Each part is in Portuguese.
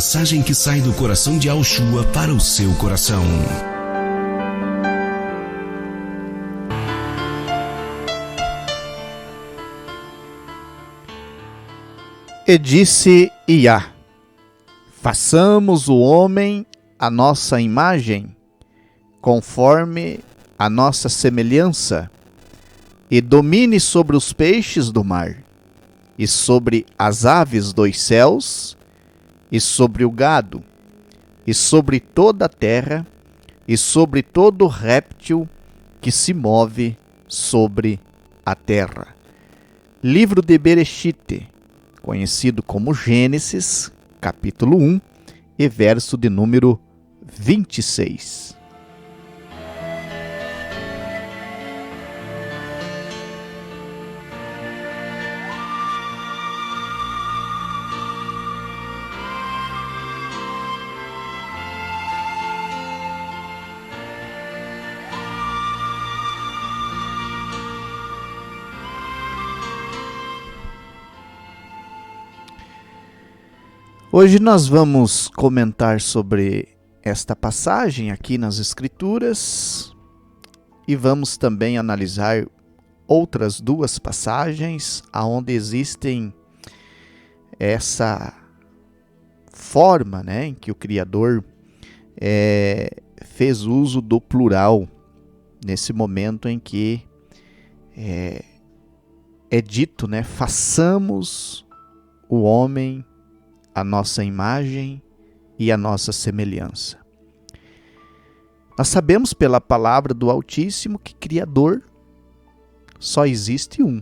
mensagem que sai do coração de Alshua para o seu coração. E disse Iá: façamos o homem à nossa imagem, conforme a nossa semelhança, e domine sobre os peixes do mar, e sobre as aves dos céus, e sobre o gado, e sobre toda a terra, e sobre todo réptil que se move sobre a terra. Livro de Bereshit, conhecido como Gênesis, capítulo 1, e verso de número 26. Hoje nós vamos comentar sobre esta passagem aqui nas Escrituras e vamos também analisar outras duas passagens onde existem essa forma, em que o Criador fez uso do plural nesse momento em que é dito, façamos o homem a nossa imagem e a nossa semelhança. Nós sabemos pela palavra do Altíssimo que Criador só existe um.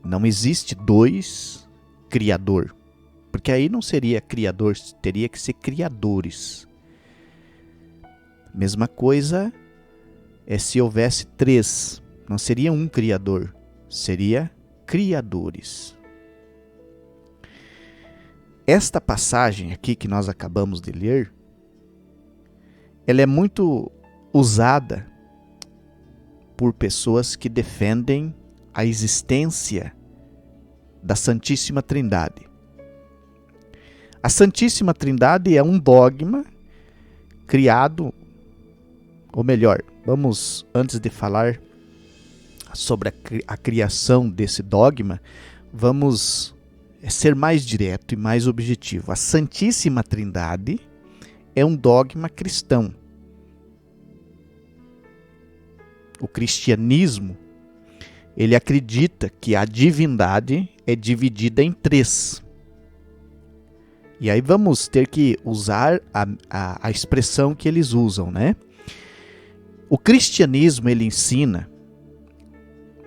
Não existe dois Criador, porque aí não seria Criador, teria que ser criadores. Mesma coisa é se houvesse três, não seria um Criador, seria criadores. Esta passagem aqui que nós acabamos de ler, ela é muito usada por pessoas que defendem a existência da Santíssima Trindade. A Santíssima Trindade é um dogma criado, ou melhor, vamos, antes de falar sobre a criação desse dogma, vamos ser mais direto e mais objetivo. A Santíssima Trindade é um dogma cristão. O cristianismo, ele acredita que a divindade é dividida em três. E aí vamos ter que usar a expressão que eles usam, O cristianismo, ele ensina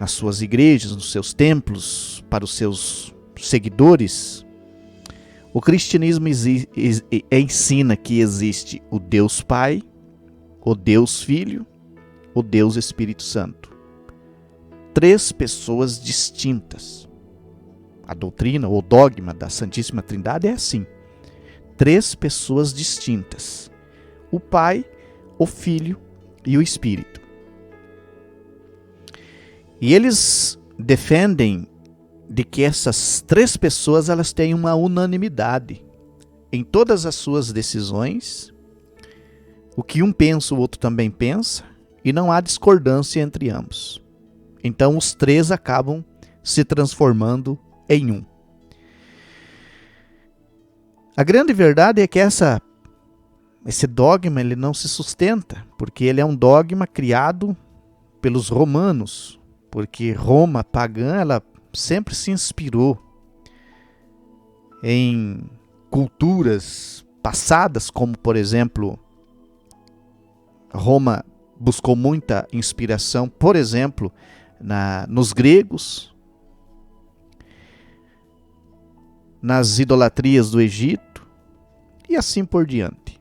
nas suas igrejas, nos seus templos, para os seus seguidores, o cristianismo ensina que existe o Deus Pai, o Deus Filho, o Deus Espírito Santo. Três pessoas distintas. A doutrina ou dogma da Santíssima Trindade é assim. Três pessoas distintas. O Pai, o Filho e o Espírito. E eles defendem de que essas três pessoas elas têm uma unanimidade em todas as suas decisões. O que um pensa, o outro também pensa, e não há discordância entre ambos. Então os três acabam se transformando em um. A grande verdade é que esse dogma ele não se sustenta, porque ele é um dogma criado pelos romanos, porque Roma pagã, ela sempre se inspirou em culturas passadas, como por exemplo, Roma buscou muita inspiração, por exemplo, nos gregos, nas idolatrias do Egito e assim por diante.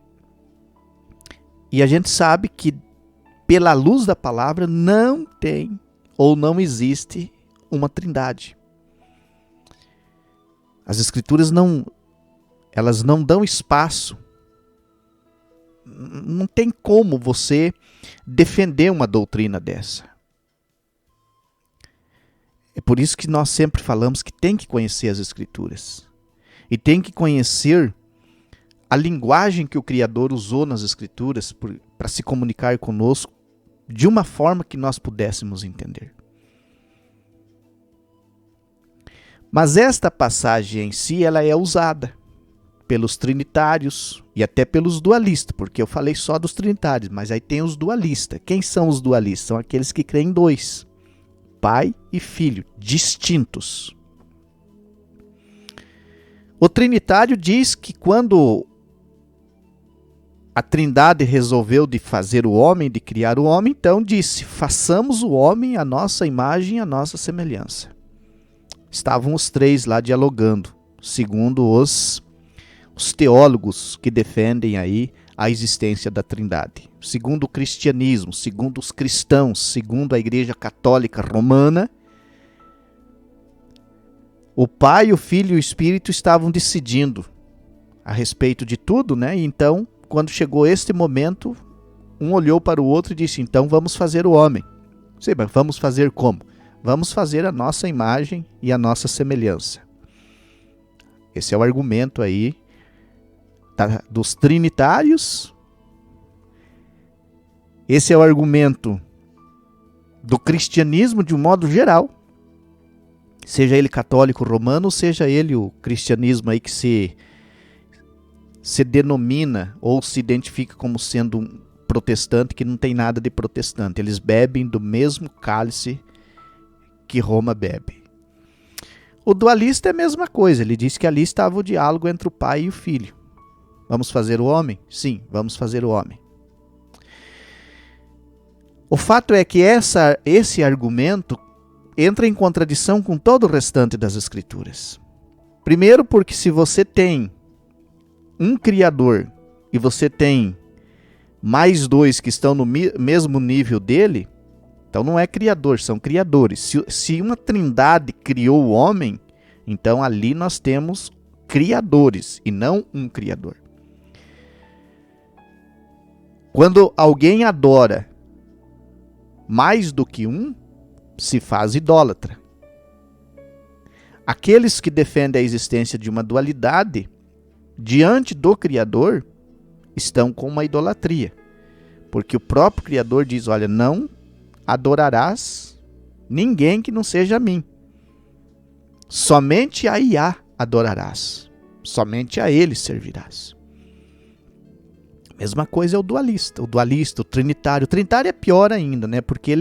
E a gente sabe que pela luz da palavra não tem ou não existe uma trindade. As Escrituras elas não dão espaço. Não tem como você defender uma doutrina dessa. É por isso que nós sempre falamos que tem que conhecer as Escrituras. e tem que conhecer a linguagem que o Criador usou nas Escrituras para se comunicar conosco de uma forma que nós pudéssemos entender. Mas esta passagem em si, ela é usada pelos trinitários e até pelos dualistas, porque eu falei só dos trinitários, mas aí tem os dualistas. Quem são os dualistas? São aqueles que creem em dois, pai e filho, distintos. O trinitário diz que quando a Trindade resolveu de fazer o homem, de criar o homem, então disse, façamos o homem à nossa imagem e à nossa semelhança. Estavam os três lá dialogando, segundo os teólogos que defendem aí a existência da Trindade. Segundo o cristianismo, segundo os cristãos, segundo a Igreja Católica Romana, o Pai, o Filho e o Espírito estavam decidindo a respeito de tudo, né? E então, quando chegou este momento, um olhou para o outro e disse, então vamos fazer o homem. Sim, mas vamos fazer como? Vamos fazer a nossa imagem e a nossa semelhança. Esse é o argumento aí dos trinitários. Esse é o argumento do cristianismo de um modo geral. Seja ele católico romano, seja ele o cristianismo aí que se denomina ou se identifica como sendo um protestante, que não tem nada de protestante. Eles bebem do mesmo cálice que Roma bebe. O dualista é a mesma coisa. Ele diz que ali estava o diálogo entre o pai e o filho. Vamos fazer o homem? Sim, vamos fazer o homem. O fato é que esse argumento entra em contradição com todo o restante das Escrituras. Primeiro porque se você tem um Criador e você tem mais dois que estão no mesmo nível dele, então não é Criador, são criadores. Se uma Trindade criou o homem, então ali nós temos criadores e não um Criador. Quando alguém adora mais do que um, se faz idólatra. Aqueles que defendem a existência de uma dualidade, diante do Criador, estão com uma idolatria. Porque o próprio Criador diz, olha, não adorarás ninguém que não seja a mim. Somente a Iá adorarás. Somente a ele servirás. Mesma coisa é o dualista, o trinitário. O trinitário é pior ainda, né? Porque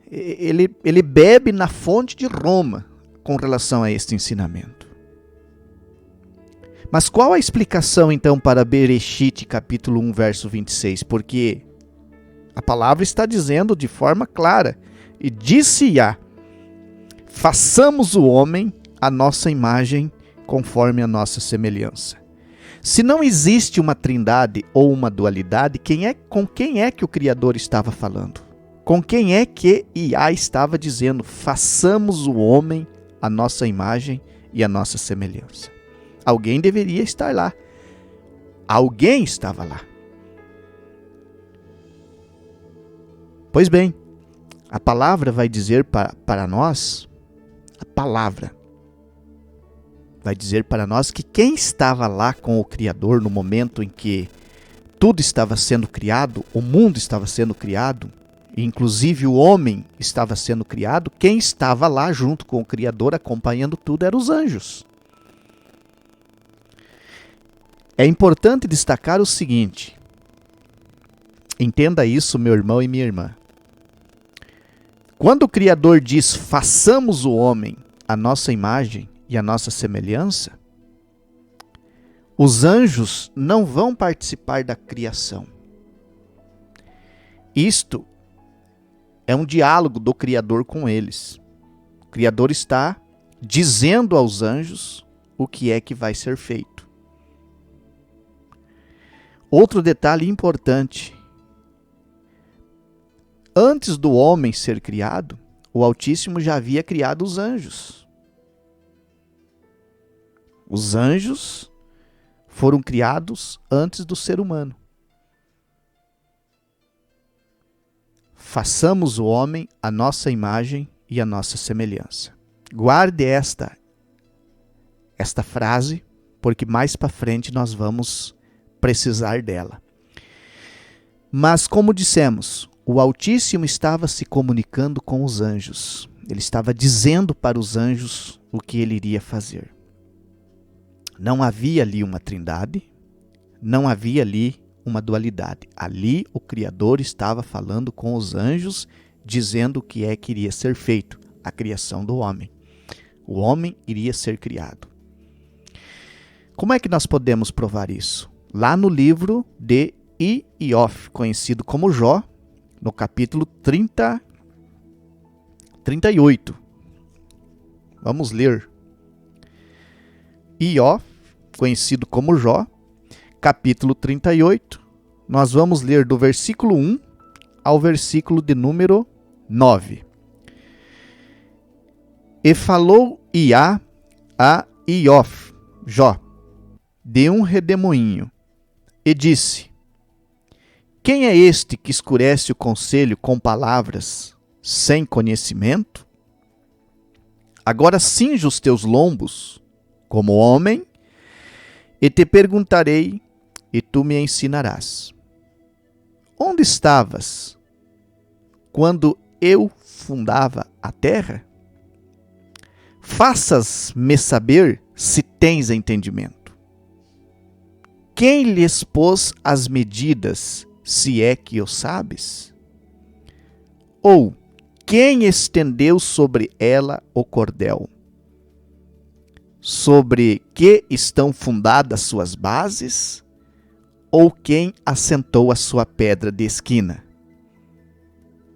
ele bebe na fonte de Roma com relação a este ensinamento. Mas qual a explicação então para Bereshit capítulo 1, verso 26? Porque a palavra está dizendo de forma clara, e disse Iá, façamos o homem à nossa imagem conforme a nossa semelhança. Se não existe uma trindade ou uma dualidade, com quem é que o Criador estava falando? Com quem é que Iá estava dizendo, façamos o homem à nossa imagem e à nossa semelhança? Alguém deveria estar lá. Alguém estava lá. Pois bem, a palavra vai dizer para nós, a palavra vai dizer para nós que quem estava lá com o Criador no momento em que tudo estava sendo criado, o mundo estava sendo criado, inclusive o homem estava sendo criado, quem estava lá junto com o Criador acompanhando tudo eram os anjos. É importante destacar o seguinte, entenda isso, meu irmão e minha irmã. Quando o Criador diz, façamos o homem à nossa imagem e à nossa semelhança, os anjos não vão participar da criação. Isto é um diálogo do Criador com eles. O Criador está dizendo aos anjos o que é que vai ser feito. Outro detalhe importante. Antes do homem ser criado, o Altíssimo já havia criado os anjos. Os anjos foram criados antes do ser humano. Façamos o homem à nossa imagem e à nossa semelhança. Guarde esta esta frase, porque mais para frente nós vamos precisar dela. Mas, como dissemos, o Altíssimo estava se comunicando com os anjos. Ele estava dizendo para os anjos o que ele iria fazer. Não havia ali uma trindade, não havia ali uma dualidade. Ali o Criador estava falando com os anjos, dizendo o que é que iria ser feito, a criação do homem. O homem iria ser criado. Como é que nós podemos provar isso? Lá no livro de Iov, conhecido como Jó, no capítulo 38. Vamos ler. Iov, conhecido como Jó, capítulo 38. Nós vamos ler do versículo 1 ao versículo de número 9. E falou Iá a Iov, Jó, de um redemoinho, e disse: Quem é este que escurece o conselho com palavras sem conhecimento? Agora cinge os teus lombos como homem, e te perguntarei, e tu me ensinarás. Onde estavas quando eu fundava a terra? Faças-me saber se tens entendimento. Quem lhes pôs as medidas, se é que o sabes? Ou quem estendeu sobre ela o cordel? Sobre que estão fundadas suas bases? Ou quem assentou a sua pedra de esquina?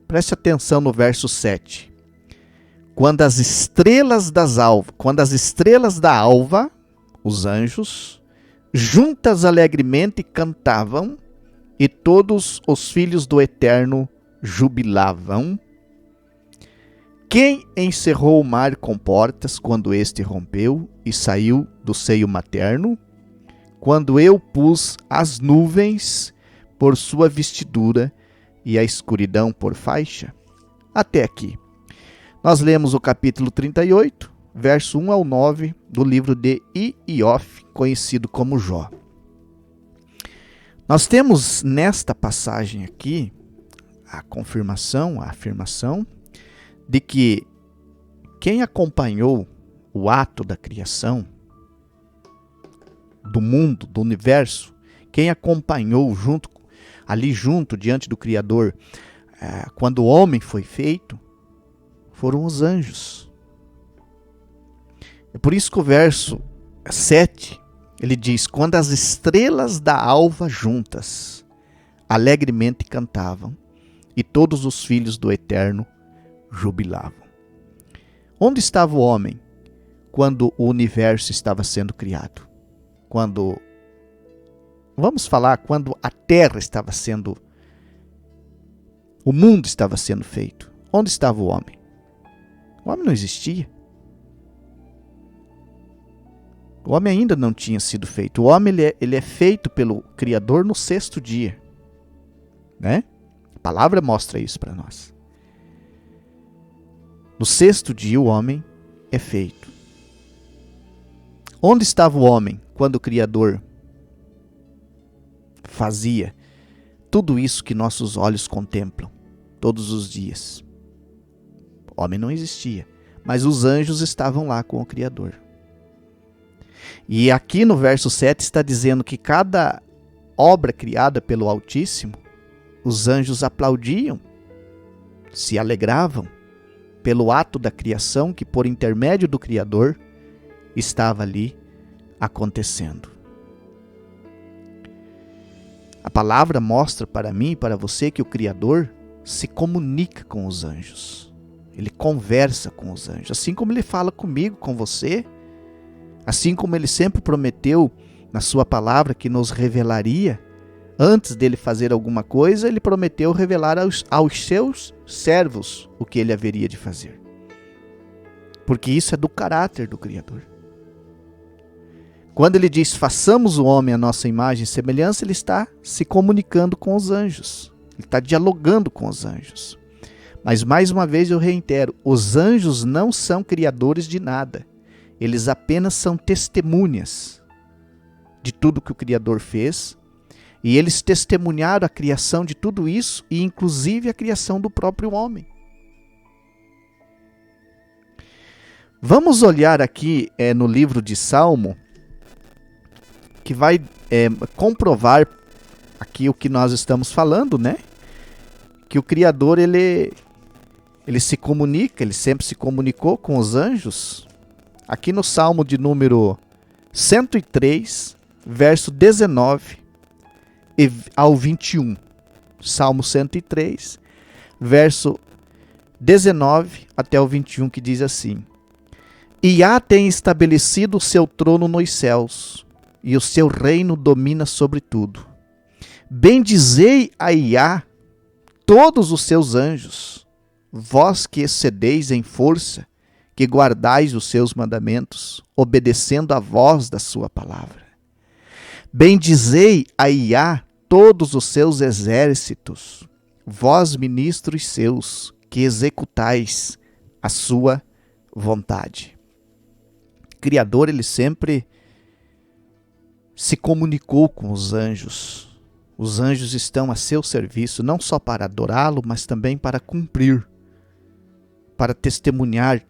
Preste atenção no verso 7. Quando as estrelas da alva, os anjos, juntas alegremente cantavam, e todos os filhos do Eterno jubilavam. Quem encerrou o mar com portas quando este rompeu e saiu do seio materno? Quando eu pus as nuvens por sua vestidura e a escuridão por faixa? Até aqui. Nós lemos o capítulo 38, verso 1 ao 9 do livro de Iov, conhecido como Jó. Nós temos nesta passagem aqui a confirmação, a afirmação de que quem acompanhou o ato da criação do mundo, do universo, quem acompanhou ali junto, diante do Criador, quando o homem foi feito, foram os anjos. É por isso que o verso 7, ele diz: quando as estrelas da alva juntas alegremente cantavam, e todos os filhos do Eterno jubilavam. Onde estava o homem quando o universo estava sendo criado? Quando a terra estava sendo, o mundo estava sendo feito. Onde estava o homem? O homem não existia. O homem ainda não tinha sido feito. O homem ele é feito pelo Criador no 6º dia. Né? A palavra mostra isso para nós. No 6º dia o homem é feito. Onde estava o homem quando o Criador fazia tudo isso que nossos olhos contemplam todos os dias? O homem não existia, mas os anjos estavam lá com o Criador. E aqui no verso 7 está dizendo que cada obra criada pelo Altíssimo, os anjos aplaudiam, se alegravam pelo ato da criação que, por intermédio do Criador, estava ali acontecendo. A palavra mostra para mim e para você que o Criador se comunica com os anjos. Ele conversa com os anjos, assim como ele fala comigo, com você, assim como ele sempre prometeu na sua palavra que nos revelaria. Antes dele fazer alguma coisa, ele prometeu revelar aos seus servos o que ele haveria de fazer. Porque isso é do caráter do Criador. Quando ele diz, façamos o homem à nossa imagem e semelhança, ele está se comunicando com os anjos. Ele está dialogando com os anjos. Mas mais uma vez eu reitero, os anjos não são criadores de nada. eles apenas são testemunhas de tudo que o Criador fez, e eles testemunharam a criação de tudo isso, e inclusive a criação do próprio homem. Vamos olhar aqui no livro de Salmo, que vai comprovar aqui o que nós estamos falando, né? Que o Criador, ele se comunica, ele sempre se comunicou com os anjos. Aqui no Salmo de número 103, verso 19 ao 21. Salmo 103, verso 19 até o 21, que diz assim: Iá tem estabelecido o seu trono nos céus, e o seu reino domina sobre tudo. Bendizei a Iá todos os seus anjos, vós que excedeis em força, que guardais os seus mandamentos, obedecendo à voz da sua palavra. Bendizei a Iá todos os seus exércitos, vós ministros seus, que executais a sua vontade. O Criador, ele sempre se comunicou com os anjos. Os anjos estão a seu serviço, não só para adorá-lo, mas também para cumprir, para testemunhar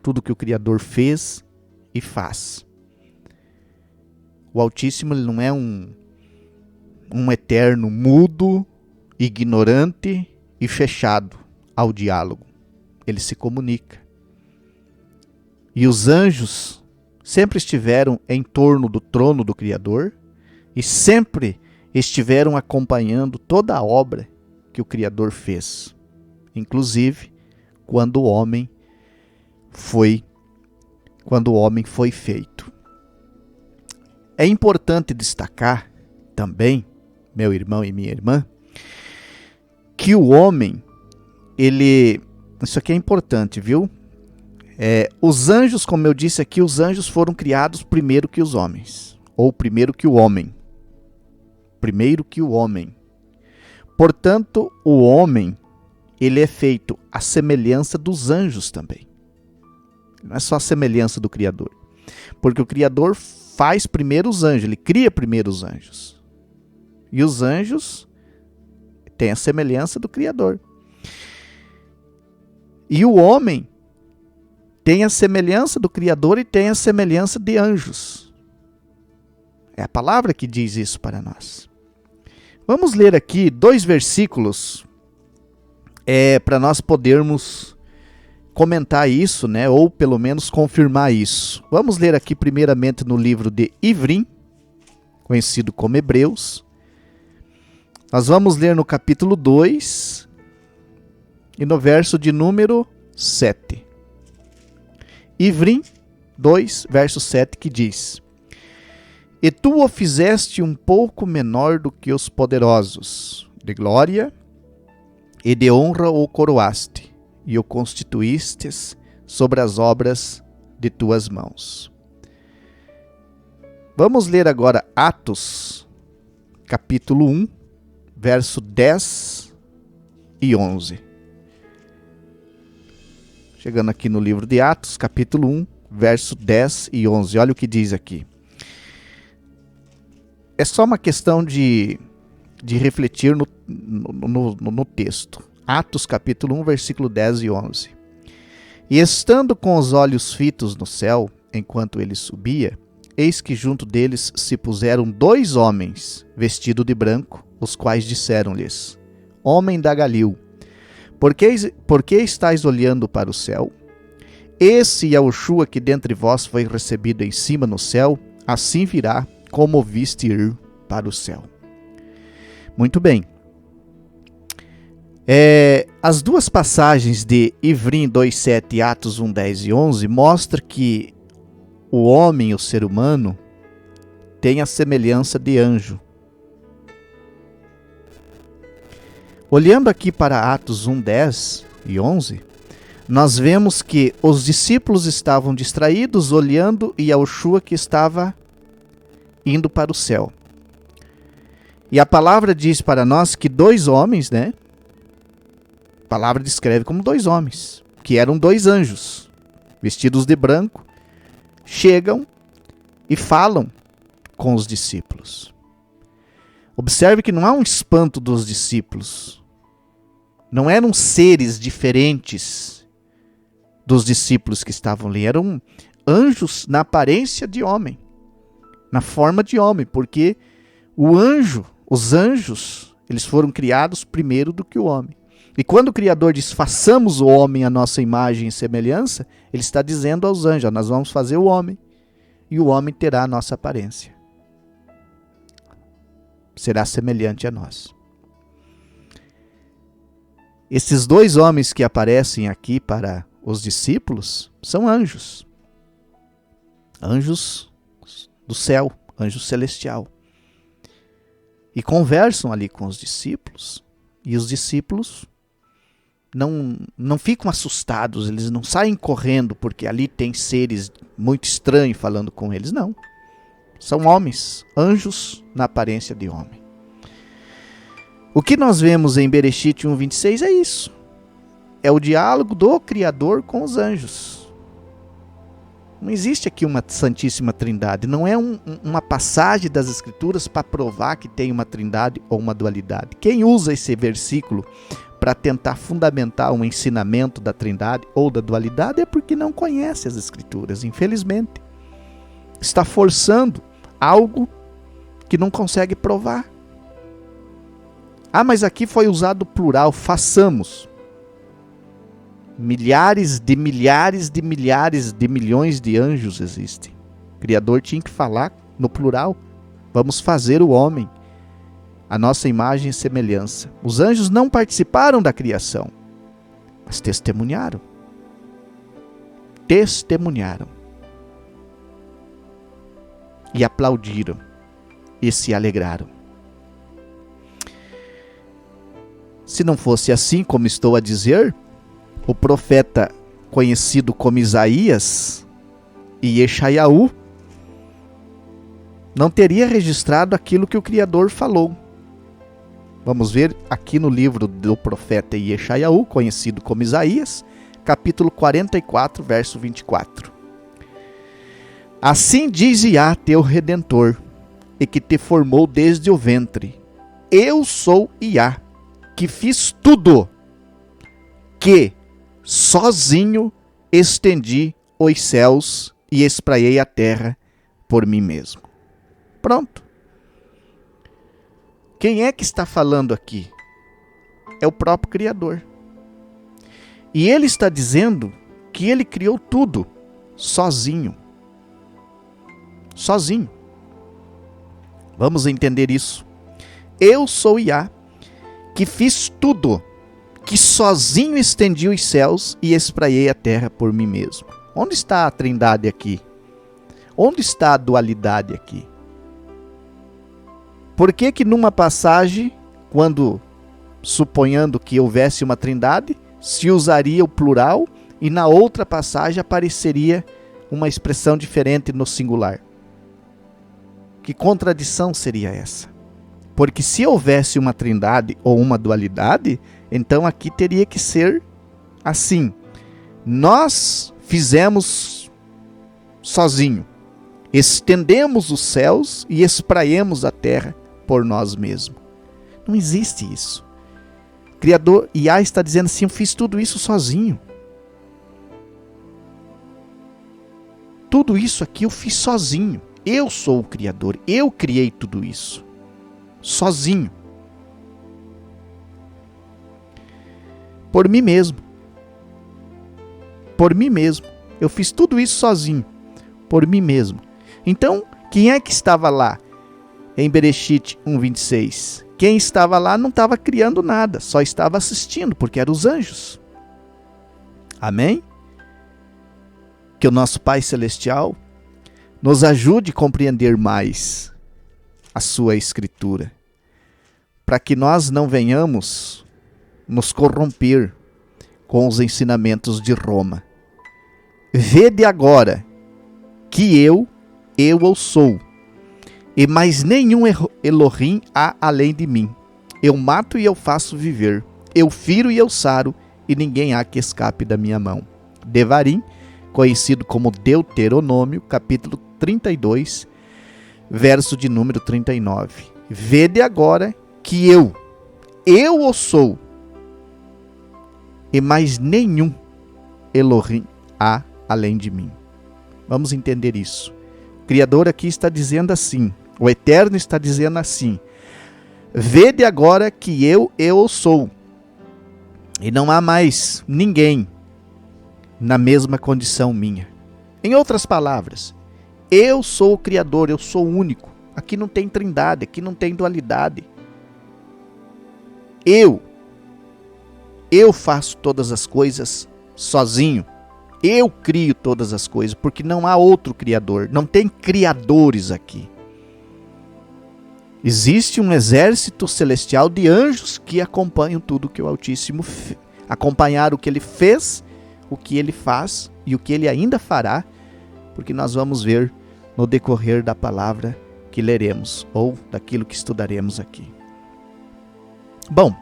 tudo que o Criador fez e faz. O Altíssimo, ele não é um eterno mudo, ignorante e fechado ao diálogo. Ele se comunica. E os anjos sempre estiveram em torno do trono do Criador e sempre estiveram acompanhando toda a obra que o Criador fez, inclusive quando o homem foi feito. É importante destacar também, meu irmão e minha irmã, que o homem, isso aqui é importante, viu? Os anjos, como eu disse aqui, os anjos foram criados primeiro que os homens, ou primeiro que o homem. Primeiro que o homem. Portanto, o homem, ele é feito à semelhança dos anjos também. Não é só a semelhança do Criador. Porque o Criador faz primeiro os anjos, ele cria primeiro os anjos. E os anjos têm a semelhança do Criador. E o homem tem a semelhança do Criador e tem a semelhança de anjos. É a palavra que diz isso para nós. Vamos ler aqui 2 versículos para nós podermos comentar isso, né? Ou pelo menos confirmar isso. Vamos ler aqui primeiramente no livro de Ivrim, conhecido como Hebreus. Nós vamos ler no capítulo 2 e no verso de número 7. Ivrim 2, verso 7, que diz: E tu o fizeste um pouco menor do que os poderosos, de glória e de honra o coroaste, e o constituístes sobre as obras de tuas mãos. Vamos ler agora Atos, capítulo 1, verso 10 e 11. Chegando aqui no livro de Atos, capítulo 1, verso 10 e 11. Olha o que diz aqui. É só uma questão de refletir no texto. Atos capítulo 1, versículo 10 e 11. E estando com os olhos fitos no céu, enquanto ele subia, eis que junto deles se puseram 2 homens, vestidos de branco, os quais disseram-lhes: Homem da Galil, por que estáis olhando para o céu? Esse Yahushua que dentre vós foi recebido em cima no céu, assim virá como o viste ir para o céu. Muito bem. As 2 passagens de Ivrim 2:7 e Atos 1:10 e 11 mostram que o homem, o ser humano, tem a semelhança de anjo. Olhando aqui para Atos 1:10 e 11, nós vemos que os discípulos estavam distraídos olhando e Yahushua que estava indo para o céu. E a palavra diz para nós que 2 homens, né? A palavra descreve como 2 homens, que eram 2 anjos, vestidos de branco, chegam e falam com os discípulos. Observe que não há um espanto dos discípulos. Não eram seres diferentes dos discípulos que estavam ali. Eram anjos na aparência de homem, na forma de homem, porque os anjos, eles foram criados primeiro do que o homem. E quando o Criador diz, façamos o homem à nossa imagem e semelhança, ele está dizendo aos anjos, nós vamos fazer o homem, e o homem terá a nossa aparência. Será semelhante a nós. Esses dois homens que aparecem aqui para os discípulos são anjos. Anjos do céu, anjo celestial. E conversam ali com os discípulos, e os discípulos não ficam assustados, eles não saem correndo porque ali tem seres muito estranhos falando com eles, não. São homens, anjos na aparência de homem. O que nós vemos em Bereshit 1:26 é isso. É o diálogo do Criador com os anjos. Não existe aqui uma Santíssima Trindade. Não é uma passagem das Escrituras para provar que tem uma trindade ou uma dualidade. Quem usa esse versículo para tentar fundamentar um ensinamento da trindade ou da dualidade é porque não conhece as Escrituras, infelizmente. Está forçando algo que não consegue provar. Mas aqui foi usado o plural, façamos. Milhares de milhões de anjos existem. O Criador tinha que falar no plural. Vamos fazer o homem, a nossa imagem e semelhança. Os anjos não participaram da criação, mas testemunharam. Testemunharam. E aplaudiram. E se alegraram. Se não fosse assim, como estou a dizer, o profeta conhecido como Isaías e Yeshayahu não teria registrado aquilo que o Criador falou. Vamos ver aqui no livro do profeta Yeshayahu, conhecido como Isaías, capítulo 44, verso 24. Assim diz Iá, teu Redentor, e que te formou desde o ventre. Eu sou Iá, que fiz tudo, que sozinho estendi os céus e espraiei a terra por mim mesmo. Pronto. Quem é que está falando aqui? É o próprio Criador. E ele está dizendo que ele criou tudo sozinho. Sozinho. Vamos entender isso. Eu sou Iá, que fiz tudo, que sozinho estendi os céus e espraiei a terra por mim mesmo. Onde está a trindade aqui? Onde está a dualidade aqui? Por que que numa passagem, quando suponhando que houvesse uma trindade, se usaria o plural e na outra passagem apareceria uma expressão diferente no singular? Que contradição seria essa? Porque se houvesse uma trindade ou uma dualidade, então aqui teria que ser assim. Nós fizemos sozinho, estendemos os céus e espraiemos a terra por nós mesmos. Não existe isso. O Criador Iá está dizendo assim, eu fiz tudo isso sozinho. Tudo isso aqui eu fiz sozinho. Eu sou o Criador, eu criei tudo isso. Sozinho. Por mim mesmo. Por mim mesmo. Eu fiz tudo isso sozinho. Por mim mesmo. Então, quem é que estava lá em Bereshit 1:26? Quem estava lá não estava criando nada, só estava assistindo, porque eram os anjos. Amém? Que o nosso Pai Celestial nos ajude a compreender mais a sua Escritura, para que nós não venhamos nos corromper com os ensinamentos de Roma. Vede agora que eu sou, e mais nenhum Elohim há além de mim. Eu mato e eu faço viver, eu firo e eu saro, e ninguém há que escape da minha mão. Devarim conhecido como Deuteronômio, capítulo 32, verso de número 39. Vede agora que eu o sou, e mais nenhum Elohim há além de mim. Vamos entender isso. O Criador aqui está dizendo assim, o Eterno está dizendo assim: vede agora que eu sou, e não há mais ninguém na mesma condição minha. Em outras palavras, eu sou o Criador, eu sou o único. Aqui não tem trindade, aqui não tem dualidade. Eu faço todas as coisas sozinho. Eu crio todas as coisas, porque não há outro Criador. Não tem criadores aqui. Existe um exército celestial de anjos que acompanham tudo que o Altíssimo acompanhar o que ele fez, o que ele faz e o que ele ainda fará, porque nós vamos ver no decorrer da palavra que leremos ou daquilo que estudaremos aqui. Bom,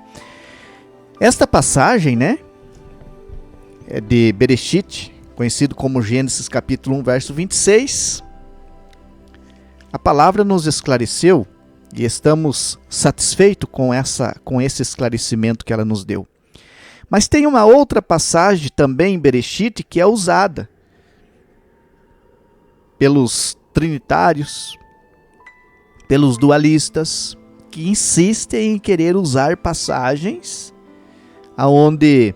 esta passagem, né, é de Bereshit, conhecido como Gênesis capítulo 1, verso 26. A palavra nos esclareceu e estamos satisfeitos com esse esclarecimento que ela nos deu. Mas tem uma outra passagem também em Bereshit que é usada pelos trinitários, pelos dualistas, que insistem em querer usar passagens onde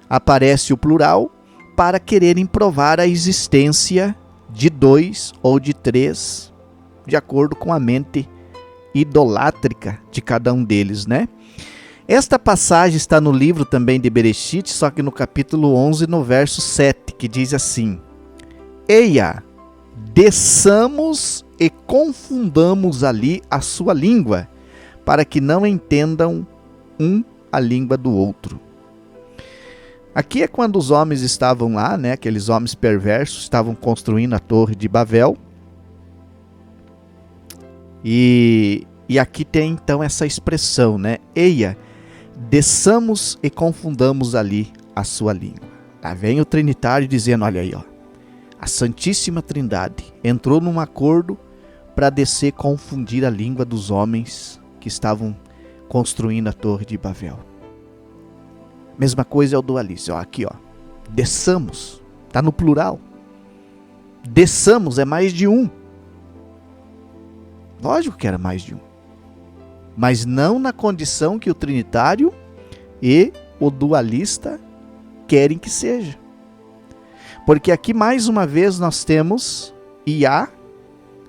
aparece o plural para quererem provar a existência de dois ou de três, de acordo com a mente idolátrica de cada um deles, né? Esta passagem está no livro também de Bereshit, só que no capítulo 11, no verso 7, que diz assim: Eia, desçamos e confundamos ali a sua língua, para que não entendam um a língua do outro. Aqui é quando os homens estavam lá, né, aqueles homens perversos, estavam construindo a torre de Babel. E aqui tem então essa expressão, né? Eia, desçamos e confundamos ali a sua língua. Lá vem o Trinitário dizendo, olha aí, ó, a Santíssima Trindade entrou num acordo para descer e confundir a língua dos homens que estavam construindo a torre de Babel. Mesma coisa é o dualismo. Ó, aqui, ó, desçamos, está no plural. Desçamos é mais de um. Lógico que era mais de um. Mas não na condição que o trinitário e o dualista querem que seja. Porque aqui mais uma vez nós temos Iá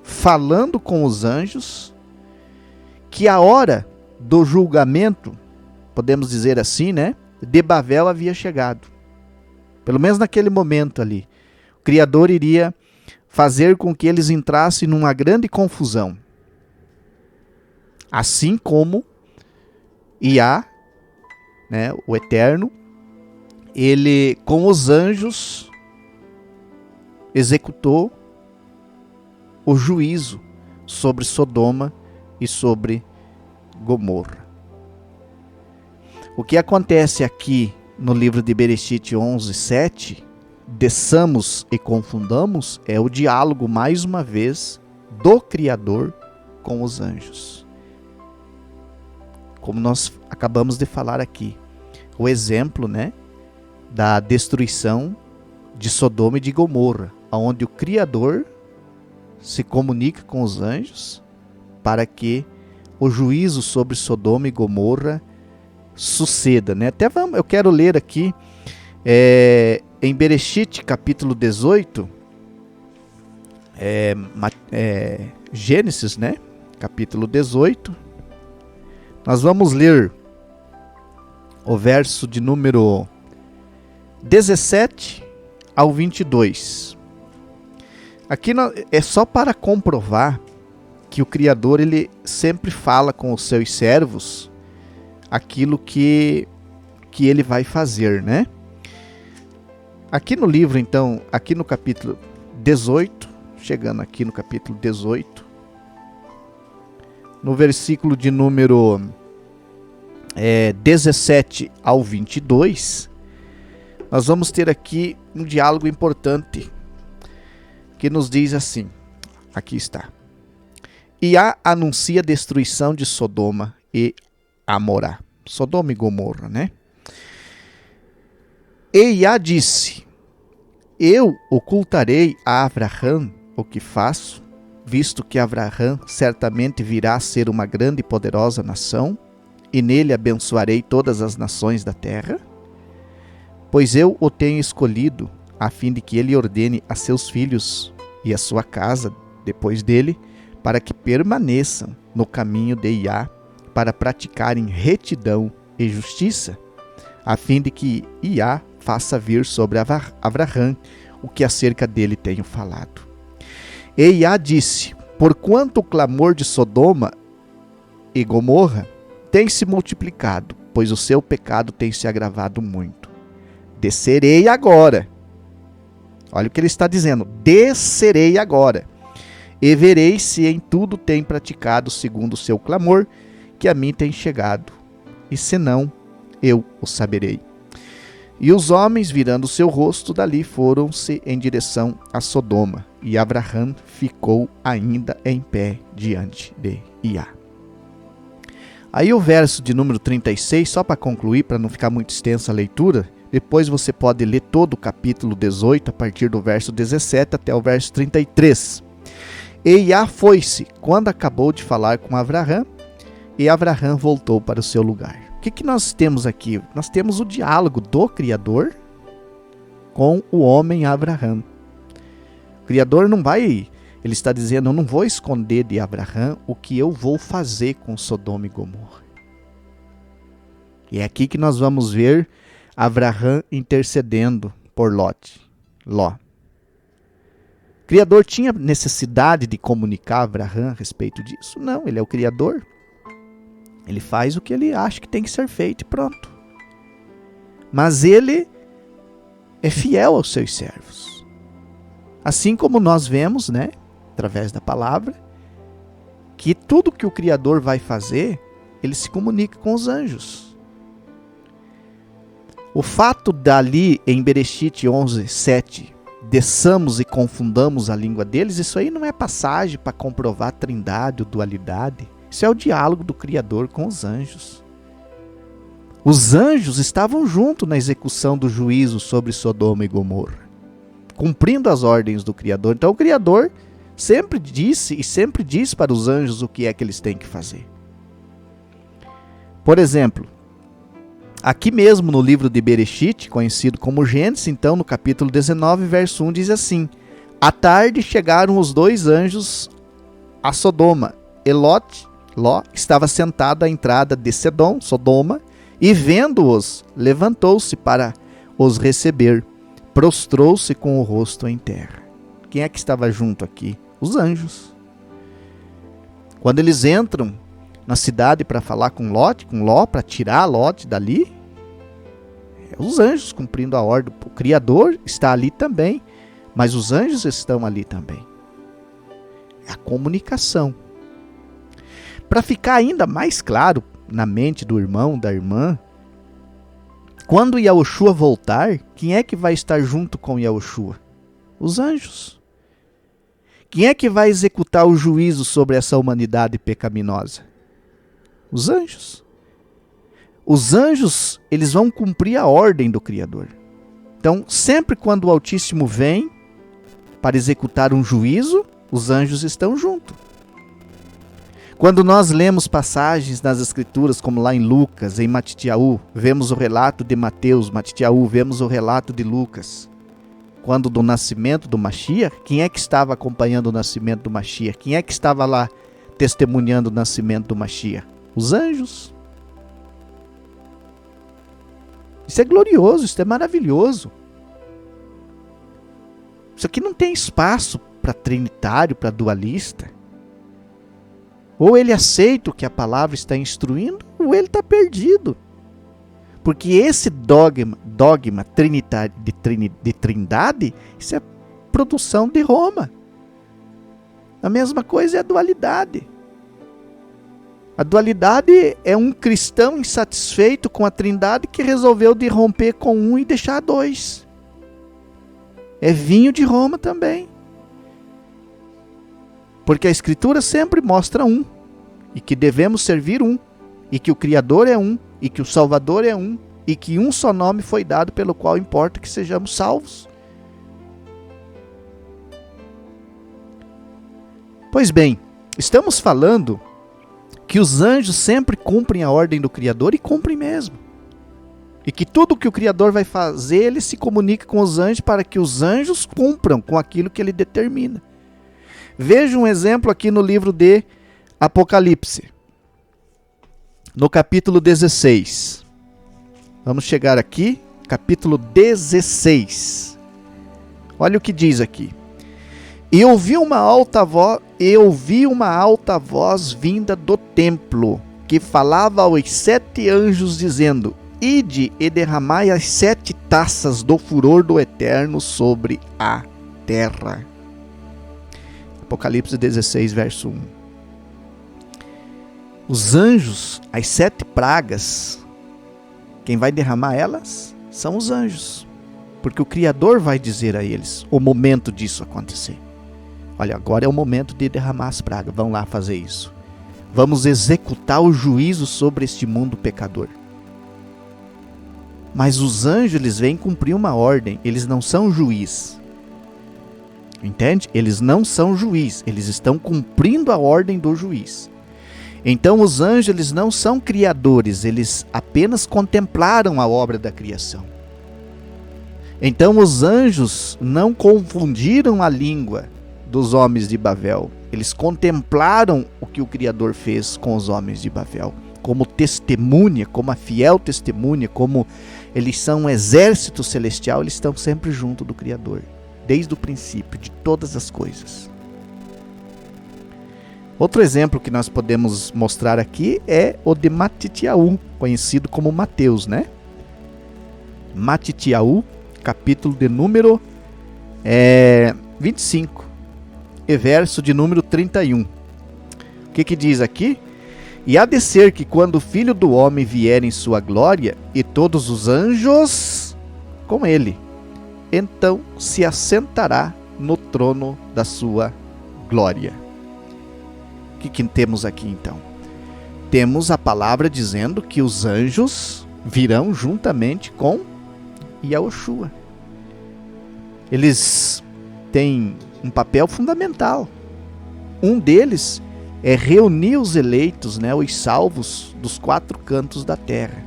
falando com os anjos que a hora do julgamento, podemos dizer assim, né, de Babel havia chegado. Pelo menos naquele momento ali. O Criador iria fazer com que eles entrassem numa grande confusão. Assim como Iá, né, o Eterno, ele com os anjos executou o juízo sobre Sodoma e sobre Gomorra. O que acontece aqui no livro de Bereshit 11, 7, desçamos e confundamos, é o diálogo mais uma vez do Criador com os anjos. Como nós acabamos de falar aqui, o exemplo, né, da destruição de Sodoma e de Gomorra, onde o Criador se comunica com os anjos para que o juízo sobre Sodoma e Gomorra suceda, né? Até eu quero ler aqui em Bereshit capítulo 18, Gênesis, né? Capítulo 18. Nós vamos ler o verso de número 17 ao 22. Aqui é só para comprovar que o Criador ele sempre fala com os seus servos aquilo que ele vai fazer, né? Aqui no livro, então, aqui no capítulo 18, chegando aqui no capítulo 18, no versículo de número 17 ao 22, nós vamos ter aqui um diálogo importante que nos diz assim, aqui está. Iá anuncia a destruição de Sodoma e Amorá. Sodoma e Gomorra, né? E Iá disse, eu ocultarei a Abraham o que faço, visto que Abraham certamente virá a ser uma grande e poderosa nação, e nele abençoarei todas as nações da terra? Pois eu o tenho escolhido, a fim de que ele ordene a seus filhos e a sua casa, depois dele, para que permaneçam no caminho de Iá, para praticarem retidão e justiça, a fim de que Iá faça vir sobre Abraham o que acerca dele tenho falado. E Iá disse, porquanto o clamor de Sodoma e Gomorra tem se multiplicado, pois o seu pecado tem se agravado muito. Descerei agora. Olha o que ele está dizendo. Descerei agora. E verei se em tudo tem praticado segundo o seu clamor, que a mim tem chegado. E se não, eu o saberei. E os homens, virando seu rosto dali, foram-se em direção a Sodoma. E Abraham ficou ainda em pé diante de Iá. Aí o verso de número 36, só para concluir, para não ficar muito extensa a leitura, depois você pode ler todo o capítulo 18, a partir do verso 17 até o verso 33. E Iá foi-se, quando acabou de falar com Abraham, e Abraham voltou para o seu lugar. O que nós temos aqui? Nós temos o diálogo do Criador com o homem Abraham. O Criador não vai, ele está dizendo, eu não vou esconder de Abraham o que eu vou fazer com Sodoma e Gomorra. E é aqui que nós vamos ver Abraham intercedendo por Ló. O Criador tinha necessidade de comunicar a Abraham a respeito disso? Não, ele é o Criador. Ele faz o que ele acha que tem que ser feito e pronto. Mas ele é fiel aos seus servos. Assim como nós vemos, né, através da palavra, que tudo que o Criador vai fazer, ele se comunica com os anjos. O fato dali em Bereshit 11:7, desçamos e confundamos a língua deles, isso aí não é passagem para comprovar a trindade ou dualidade. Isso é o diálogo do Criador com os anjos. Os anjos estavam juntos na execução do juízo sobre Sodoma e Gomorra, cumprindo as ordens do Criador. Então o Criador sempre disse e sempre diz para os anjos o que é que eles têm que fazer. Por exemplo, aqui mesmo no livro de Bereshit, conhecido como Gênesis, então no capítulo 19, verso 1, diz assim: à tarde chegaram os dois anjos a Sodoma, e Ló estava sentado à entrada de Sodoma, e vendo-os, levantou-se para os receber, prostrou-se com o rosto em terra. Quem é que estava junto aqui? Os anjos. Quando eles entram na cidade para falar com Ló, para tirar Ló dali, os anjos cumprindo a ordem. O Criador está ali também, mas os anjos estão ali também. É a comunicação. Para ficar ainda mais claro na mente do irmão, da irmã, quando Yahushua voltar, quem é que vai estar junto com Yahushua? Os anjos. Quem é que vai executar o juízo sobre essa humanidade pecaminosa? Os anjos. Os anjos, eles vão cumprir a ordem do Criador. Então, sempre quando o Altíssimo vem para executar um juízo, os anjos estão junto. Quando nós lemos passagens nas Escrituras, como lá em Lucas, em Matitiaú, vemos o relato de Mateus, Matitiaú, vemos o relato de Lucas. Quando do nascimento do Mashiach, quem é que estava acompanhando o nascimento do Mashiach? Quem é que estava lá testemunhando o nascimento do Mashiach? Os anjos. Isso é glorioso, isso é maravilhoso. Isso aqui não tem espaço para trinitário, para dualista. Ou ele aceita o que a palavra está instruindo, ou ele está perdido. Porque esse dogma trinitário de trindade, isso é produção de Roma. A mesma coisa é a dualidade. A dualidade é um cristão insatisfeito com a Trindade que resolveu de romper com um e deixar dois. É vinho de Roma também. Porque a Escritura sempre mostra um, e que devemos servir um, e que o Criador é um, e que o Salvador é um, e que um só nome foi dado pelo qual importa que sejamos salvos. Pois bem, estamos falando que os anjos sempre cumprem a ordem do Criador e cumprem mesmo. E que tudo que o Criador vai fazer, ele se comunica com os anjos para que os anjos cumpram com aquilo que ele determina. Veja um exemplo aqui no livro de Apocalipse, no capítulo 16. Vamos chegar aqui, capítulo 16. Olha o que diz aqui. E ouvi uma alta voz vinda do templo, que falava aos 7 anjos, dizendo: Ide e derramai as 7 taças do furor do Eterno sobre a terra. Apocalipse 16, verso 1. Os anjos, as 7 pragas, quem vai derramar elas são os anjos. Porque o Criador vai dizer a eles o momento disso acontecer. Olha, agora é o momento de derramar as pragas. Vão lá fazer isso. Vamos executar o juízo sobre este mundo pecador. Mas os anjos, eles vêm cumprir uma ordem. Eles não são juiz. Entende? Eles não são juiz. Eles estão cumprindo a ordem do juiz. Então os anjos, eles não são criadores. Eles apenas contemplaram a obra da criação. Então os anjos não confundiram a língua dos homens de Babel. Eles contemplaram o que o Criador fez com os homens de Babel, como testemunha, como a fiel testemunha, como eles são um exército celestial, eles estão sempre junto do Criador, desde o princípio de todas as coisas. Outro exemplo que nós podemos mostrar aqui é o de Matitiaú, conhecido como Mateus, né? Matitiaú, capítulo de número 25. E verso de número 31. O que diz aqui? E há de ser que quando o Filho do Homem vier em sua glória, e todos os anjos com ele, então se assentará no trono da sua glória. O que temos aqui então? Temos a palavra dizendo que os anjos virão juntamente com Yahushua. Eles têm um papel fundamental. Um deles é reunir os eleitos, né, os salvos dos 4 cantos da terra.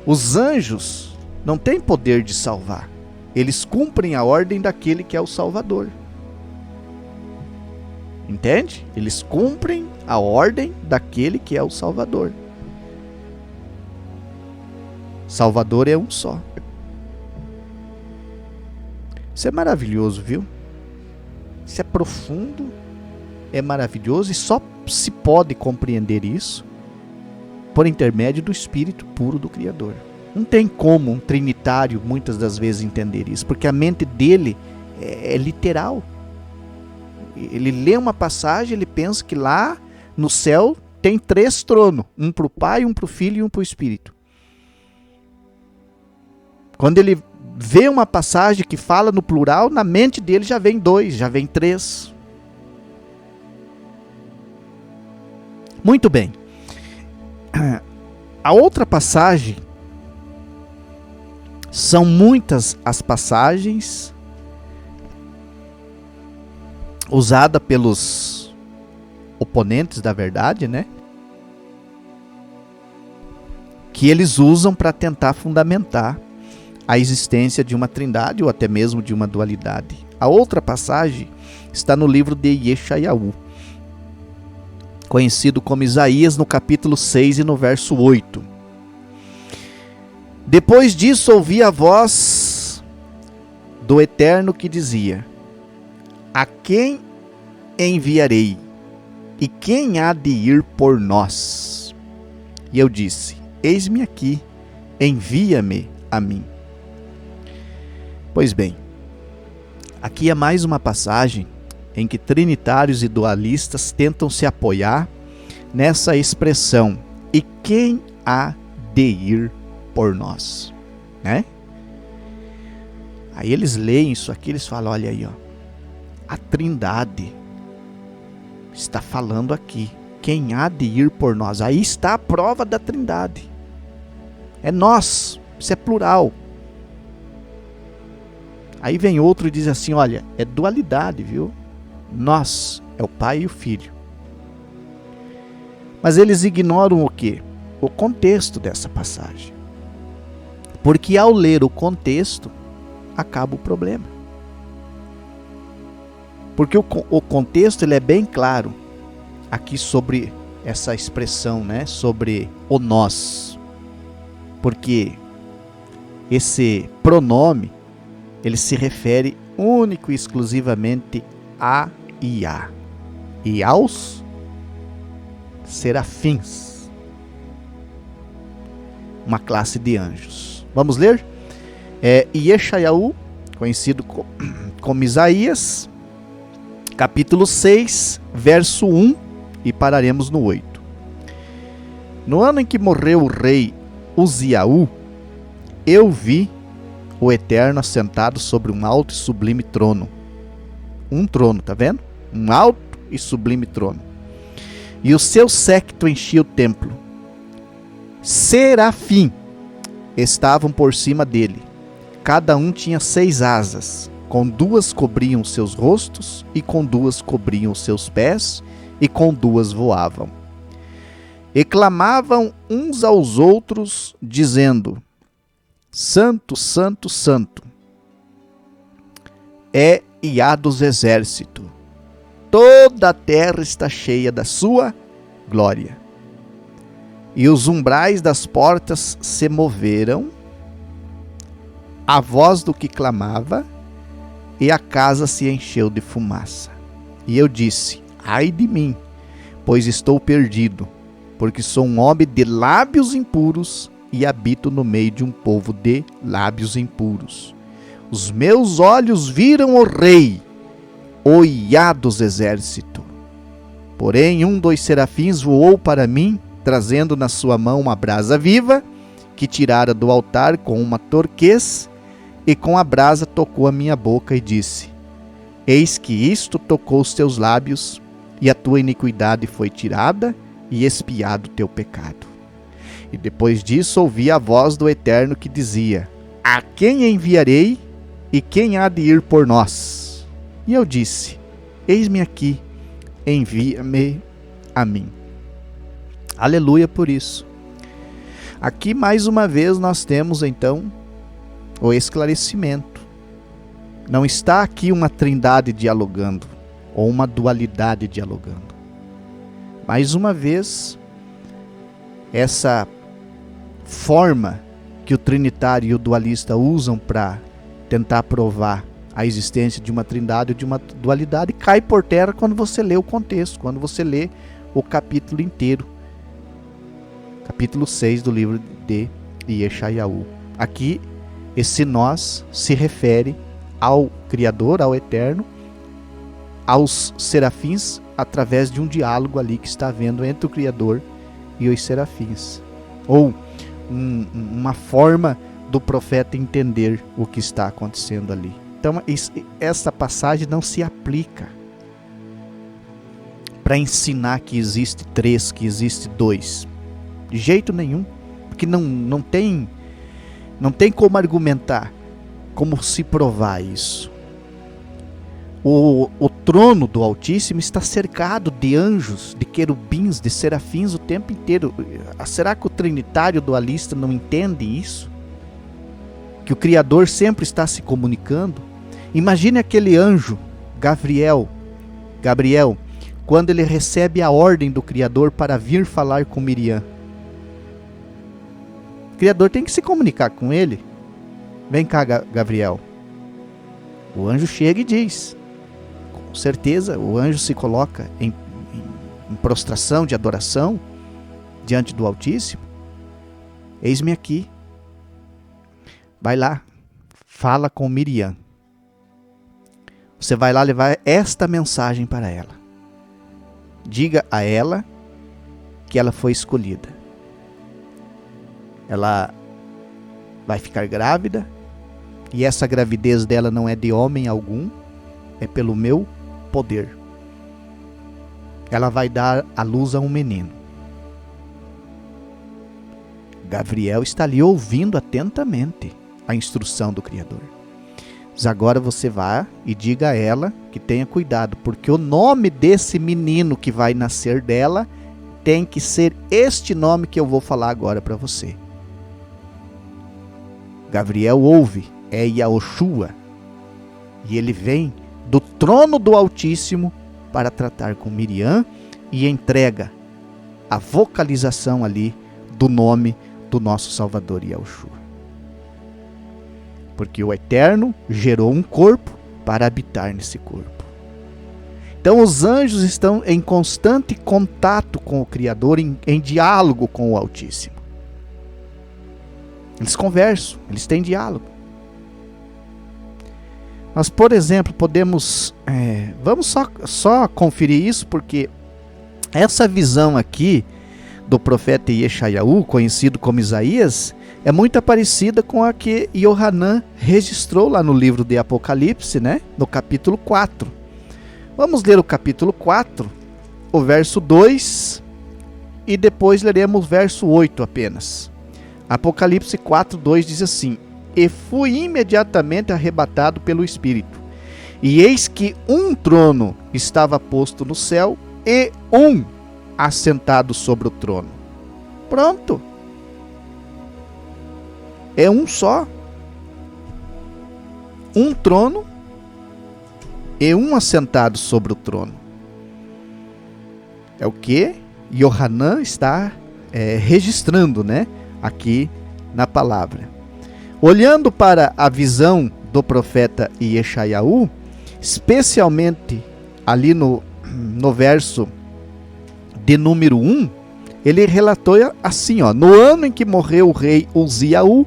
Os anjos não têm poder de salvar. Eles cumprem a ordem daquele que é o Salvador. Entende? Eles cumprem a ordem daquele que é o Salvador. Salvador é um só. Isso é maravilhoso, viu? Isso é profundo, é maravilhoso e só se pode compreender isso por intermédio do Espírito puro do Criador. Não tem como um trinitário muitas das vezes entender isso, porque a mente dele é literal. Ele lê uma passagem, ele pensa que lá no céu tem 3 tronos, um para o Pai, um para o Filho e um para o Espírito. Quando ele vê uma passagem que fala no plural, na mente dele já vem 2, já vem 3. Muito bem. A outra passagem, são muitas as passagens usadas pelos oponentes da verdade, né? Que eles usam para tentar fundamentar a existência de uma trindade ou até mesmo de uma dualidade. A outra passagem está no livro de Yeshayahu, conhecido como Isaías, no capítulo 6 e no verso 8. Depois disso ouvi a voz do Eterno que dizia: a quem enviarei? E quem há de ir por nós? E eu disse: eis-me aqui, envia-me a mim. Pois bem, aqui é mais uma passagem em que trinitários e dualistas tentam se apoiar nessa expressão: e quem há de ir por nós? Né? Aí eles leem isso aqui, eles falam: olha aí, ó, a Trindade está falando aqui, quem há de ir por nós? Aí está a prova da Trindade. É nós, isso é plural. Aí vem outro e diz assim: olha, é dualidade, viu? Nós, é o Pai e o Filho. Mas eles ignoram o quê? O contexto dessa passagem. Porque ao ler o contexto, acaba o problema. Porque o contexto ele é bem claro aqui sobre essa expressão, né? Sobre o nós. Porque esse pronome, ele se refere único e exclusivamente a Iá e aos serafins, uma classe de anjos. Vamos ler? Yeshayahu, conhecido como Isaías, capítulo 6, verso 1, e pararemos no 8. No ano em que morreu o rei Uziaú, eu vi o Eterno assentado sobre um alto e sublime trono. Um trono, tá vendo? Um alto e sublime trono. E o seu séquito enchia o templo. Serafim estavam por cima dele. Cada um tinha 6 asas. Com 2 cobriam seus rostos, e com 2 cobriam seus pés, e com 2 voavam. E clamavam uns aos outros, dizendo: Santo, Santo, Santo é Iá dos exércitos. Toda a terra está cheia da sua glória. E os umbrais das portas se moveram, a voz do que clamava, e a casa se encheu de fumaça. E eu disse: ai de mim, pois estou perdido, porque sou um homem de lábios impuros e habito no meio de um povo de lábios impuros. Os meus olhos viram o rei, o Iá dos exércitos. Porém, um dos serafins voou para mim, trazendo na sua mão uma brasa viva, que tirara do altar com uma torquês, e com a brasa tocou a minha boca e disse: eis que isto tocou os teus lábios, e a tua iniquidade foi tirada, e expiado o teu pecado. E depois disso ouvi a voz do Eterno que dizia: a quem enviarei, e quem há de ir por nós? E eu disse: eis-me aqui, envia-me a mim. Aleluia por isso. Aqui mais uma vez nós temos então o esclarecimento. Não está aqui uma trindade dialogando, ou uma dualidade dialogando. Mais uma vez, essa forma que o trinitário e o dualista usam para tentar provar a existência de uma trindade ou de uma dualidade cai por terra quando você lê o contexto, quando você lê o capítulo inteiro. Capítulo 6 do livro de Yeshayahu. Aqui, esse nós se refere ao Criador, ao Eterno, aos serafins, através de um diálogo ali que está havendo entre o Criador e os serafins. Ou uma forma do profeta entender o que está acontecendo ali. Então, essa passagem não se aplica para ensinar que existe 3, que existe 2. De jeito nenhum. Porque não tem como argumentar, como se provar isso. O trono do Altíssimo está cercado de anjos, de querubins, de serafins o tempo inteiro. Será que o trinitário dualista não entende isso? Que o Criador sempre está se comunicando? Imagine aquele anjo, Gabriel, quando ele recebe a ordem do Criador para vir falar com Miriam. O Criador tem que se comunicar com ele. Vem cá, Gabriel. O anjo chega e diz. Com certeza, o anjo se coloca em prostração de adoração diante do Altíssimo. Eis-me aqui. Vai lá, fala com Miriam. você vai lá levar esta mensagem para ela. Diga a ela que ela foi escolhida. Ela vai ficar grávida, e essa gravidez dela não é de homem algum, é pelo meu poder. Ela vai dar à luz a um menino. Gabriel está ali ouvindo atentamente a instrução do Criador. Mas agora você vá e diga a ela que tenha cuidado, porque o nome desse menino que vai nascer dela tem que ser este nome que eu vou falar agora para você. Gabriel ouve, é Yaoshua, e ele vem do trono do Altíssimo para tratar com Miriam e entrega a vocalização ali do nome do nosso Salvador Yaoshua. Porque o Eterno gerou um corpo para habitar nesse corpo. Então os anjos estão em constante contato com o Criador, em diálogo com o Altíssimo. Eles conversam, eles têm diálogo. Nós, por exemplo, podemos... vamos só conferir isso, porque essa visão aqui do profeta Yeshayahu, conhecido como Isaías, é muito parecida com a que Yohanan registrou lá no livro de Apocalipse, né? No capítulo 4. Vamos ler o capítulo 4, o verso 2, e depois leremos o verso 8 apenas. Apocalipse 4, 2 diz assim: E fui imediatamente arrebatado pelo Espírito, e eis que um trono estava posto no céu, e um assentado sobre o trono. Pronto. É um só. Um trono e um assentado sobre o trono. É o que Yohanan está registrando, né? Aqui na palavra. Olhando para a visão do profeta Yeshayahu, especialmente ali no verso de número 1, ele relatou assim, ó: No ano em que morreu o rei Uziaú,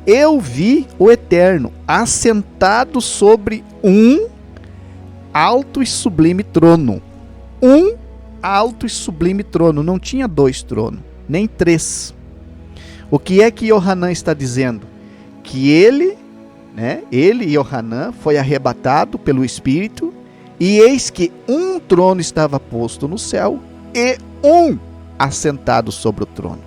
eu vi o Eterno assentado sobre um alto e sublime trono. Um alto e sublime trono. Não tinha 2 tronos, nem 3. O que é que Yohanan está dizendo? Que ele, Yohanan, foi arrebatado pelo Espírito, e eis que um trono estava posto no céu, e um assentado sobre o trono.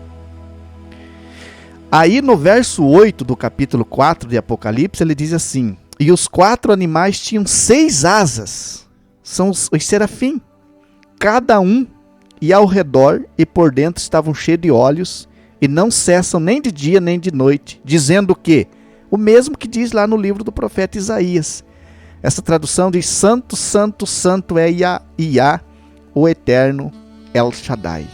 Aí no verso 8 do capítulo 4 de Apocalipse, ele diz assim: E os 4 animais tinham 6 asas, são os serafim, cada um, e ao redor e por dentro estavam cheios de olhos, e não cessam nem de dia nem de noite, dizendo o quê? O mesmo que diz lá no livro do profeta Isaías. Essa tradução diz: Santo, Santo, Santo é Yah, o Eterno El Shaddai.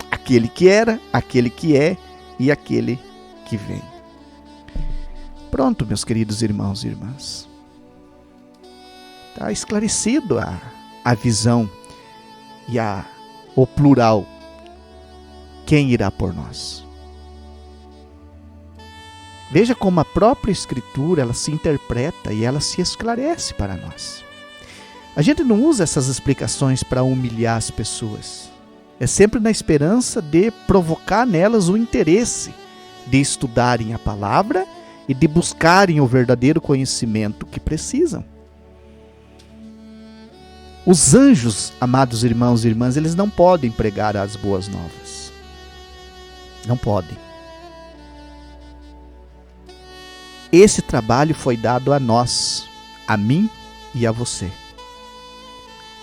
Aquele que era, aquele que é e aquele que vem. Pronto, meus queridos irmãos e irmãs. Está esclarecido a visão e o plural. Quem irá por nós? Veja como a própria Escritura ela se interpreta e ela se esclarece para nós. A gente não usa essas explicações para humilhar as pessoas. É sempre na esperança de provocar nelas o interesse de estudarem a palavra e de buscarem o verdadeiro conhecimento que precisam. Os anjos, amados irmãos e irmãs, eles não podem pregar as boas novas. Não podem. Esse trabalho foi dado a nós, a mim e a você.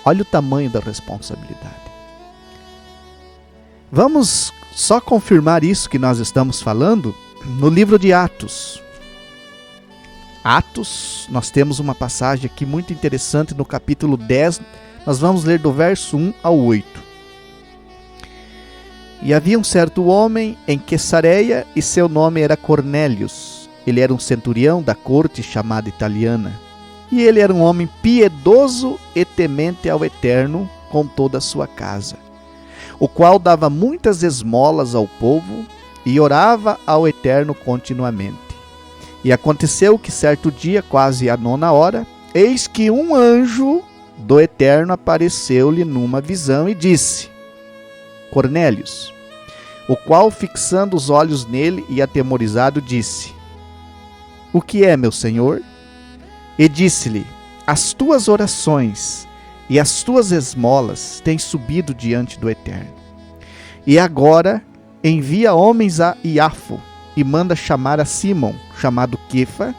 Olha o tamanho da responsabilidade. Vamos só confirmar isso que nós estamos falando no livro de Atos. Atos, nós temos uma passagem aqui muito interessante no capítulo 10, nós vamos ler do verso 1 ao 8. E havia um certo homem em Quesareia, e seu nome era Cornélios. Ele era um centurião da corte chamada italiana. E ele era um homem piedoso e temente ao Eterno com toda a sua casa, o qual dava muitas esmolas ao povo e orava ao Eterno continuamente. E aconteceu que certo dia, quase à 9ª hora, eis que um anjo do Eterno apareceu-lhe numa visão e disse: Cornélios. O qual, fixando os olhos nele e atemorizado, disse: O que é, meu senhor? E disse-lhe: As tuas orações e as tuas esmolas têm subido diante do Eterno. E agora envia homens a Iafo e manda chamar a Simão, chamado Quefa.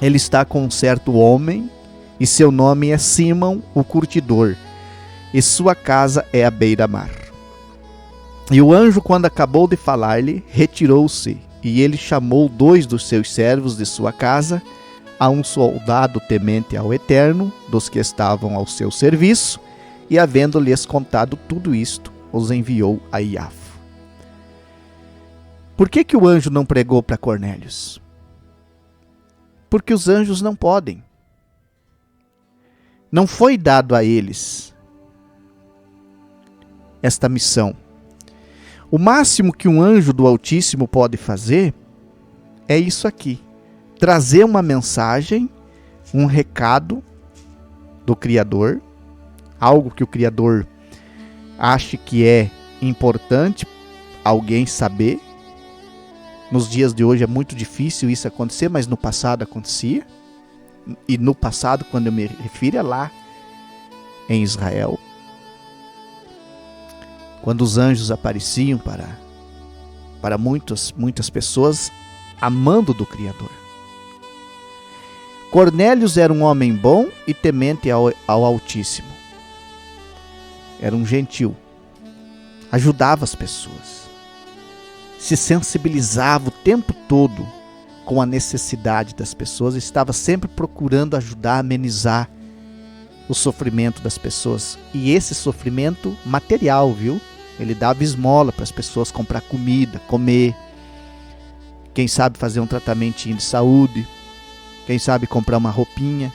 Ele está com um certo homem, e seu nome é Simão, o curtidor, e sua casa é à beira-mar. E o anjo, quando acabou de falar-lhe, retirou-se, e ele chamou 2 dos seus servos de sua casa, a um soldado temente ao Eterno, dos que estavam ao seu serviço, e havendo-lhes contado tudo isto, os enviou a Iafo. Por que o anjo não pregou para Cornélios? Porque os anjos não podem. Não foi dado a eles esta missão. O máximo que um anjo do Altíssimo pode fazer é isso aqui: trazer uma mensagem, um recado do Criador, algo que o Criador ache que é importante alguém saber. Nos dias de hoje é muito difícil isso acontecer, mas no passado acontecia. E no passado, quando eu me refiro, é lá em Israel, quando os anjos apareciam para muitas pessoas, amando do Criador. Cornélios era um homem bom e temente ao Altíssimo. Era um gentil. Ajudava as pessoas. Se sensibilizava o tempo todo com a necessidade das pessoas. Estava sempre procurando ajudar, amenizar o sofrimento das pessoas. E esse sofrimento material, viu? Ele dava esmola para as pessoas comprar comida, comer. Quem sabe fazer um tratamentinho de saúde. Quem sabe comprar uma roupinha,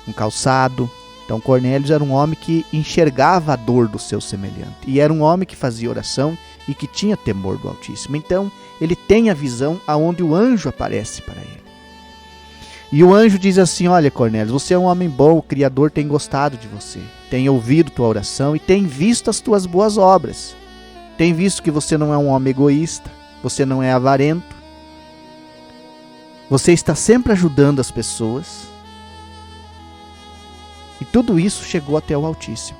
um calçado. Então Cornélios era um homem que enxergava a dor do seu semelhante. E era um homem que fazia oração e que tinha temor do Altíssimo. Então ele tem a visão aonde o anjo aparece para ele. E o anjo diz assim: olha, Cornélios, você é um homem bom, o Criador tem gostado de você. Tem ouvido tua oração e tem visto as tuas boas obras. Tem visto que você não é um homem egoísta, você não é avarento. Você está sempre ajudando as pessoas. E tudo isso chegou até o Altíssimo.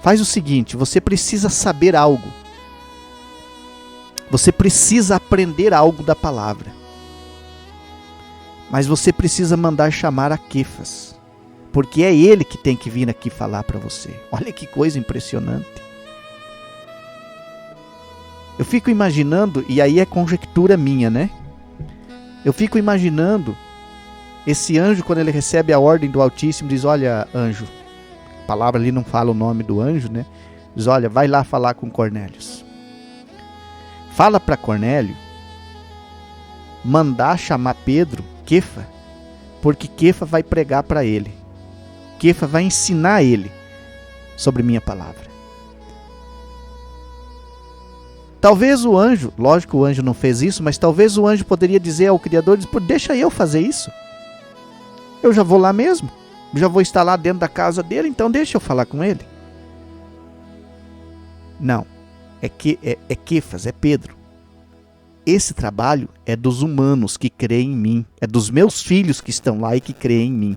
Faz o seguinte, você precisa saber algo. Você precisa aprender algo da palavra. Mas você precisa mandar chamar a Quefas. Porque é ele que tem que vir aqui falar para você. Olha que coisa impressionante. Eu fico imaginando, e aí é conjectura minha, né? Eu fico imaginando esse anjo, quando ele recebe a ordem do Altíssimo, diz: olha, anjo, a palavra ali não fala o nome do anjo, né? Diz: olha, vai lá falar com Cornélios. Fala para Cornélio mandar chamar Pedro, Quefa, porque Quefa vai pregar para ele. Quefa vai ensinar ele sobre minha palavra. Talvez o anjo, lógico que o anjo não fez isso, mas talvez o anjo poderia dizer ao Criador: deixa eu fazer isso. Eu já vou lá mesmo, já vou estar lá dentro da casa dele, então deixa eu falar com ele. Não, é Quefas, é Pedro. Esse trabalho é dos humanos que creem em mim, é dos meus filhos que estão lá e que creem em mim.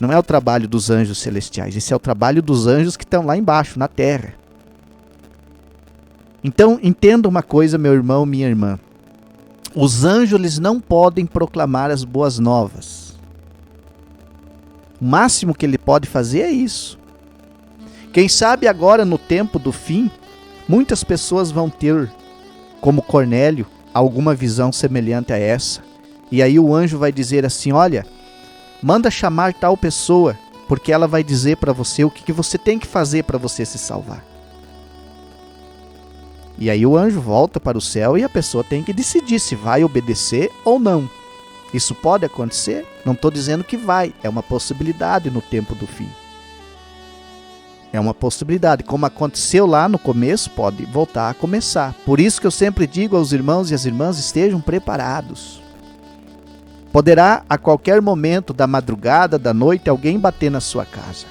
Não é o trabalho dos anjos celestiais, esse é o trabalho dos anjos que estão lá embaixo, na terra. Então, entenda uma coisa, meu irmão, minha irmã. Os anjos, eles não podem proclamar as boas novas. O máximo que ele pode fazer é isso. Quem sabe agora, no tempo do fim, muitas pessoas vão ter, como Cornélio, alguma visão semelhante a essa. E aí o anjo vai dizer assim: olha, manda chamar tal pessoa, porque ela vai dizer para você o que você tem que fazer para você se salvar. E aí o anjo volta para o céu e a pessoa tem que decidir se vai obedecer ou não. Isso pode acontecer? Não estou dizendo que vai, é uma possibilidade no tempo do fim. É uma possibilidade. Como aconteceu lá no começo, pode voltar a começar. Por isso que eu sempre digo aos irmãos e às irmãs: estejam preparados. Poderá a qualquer momento da madrugada, da noite, alguém bater na sua casa,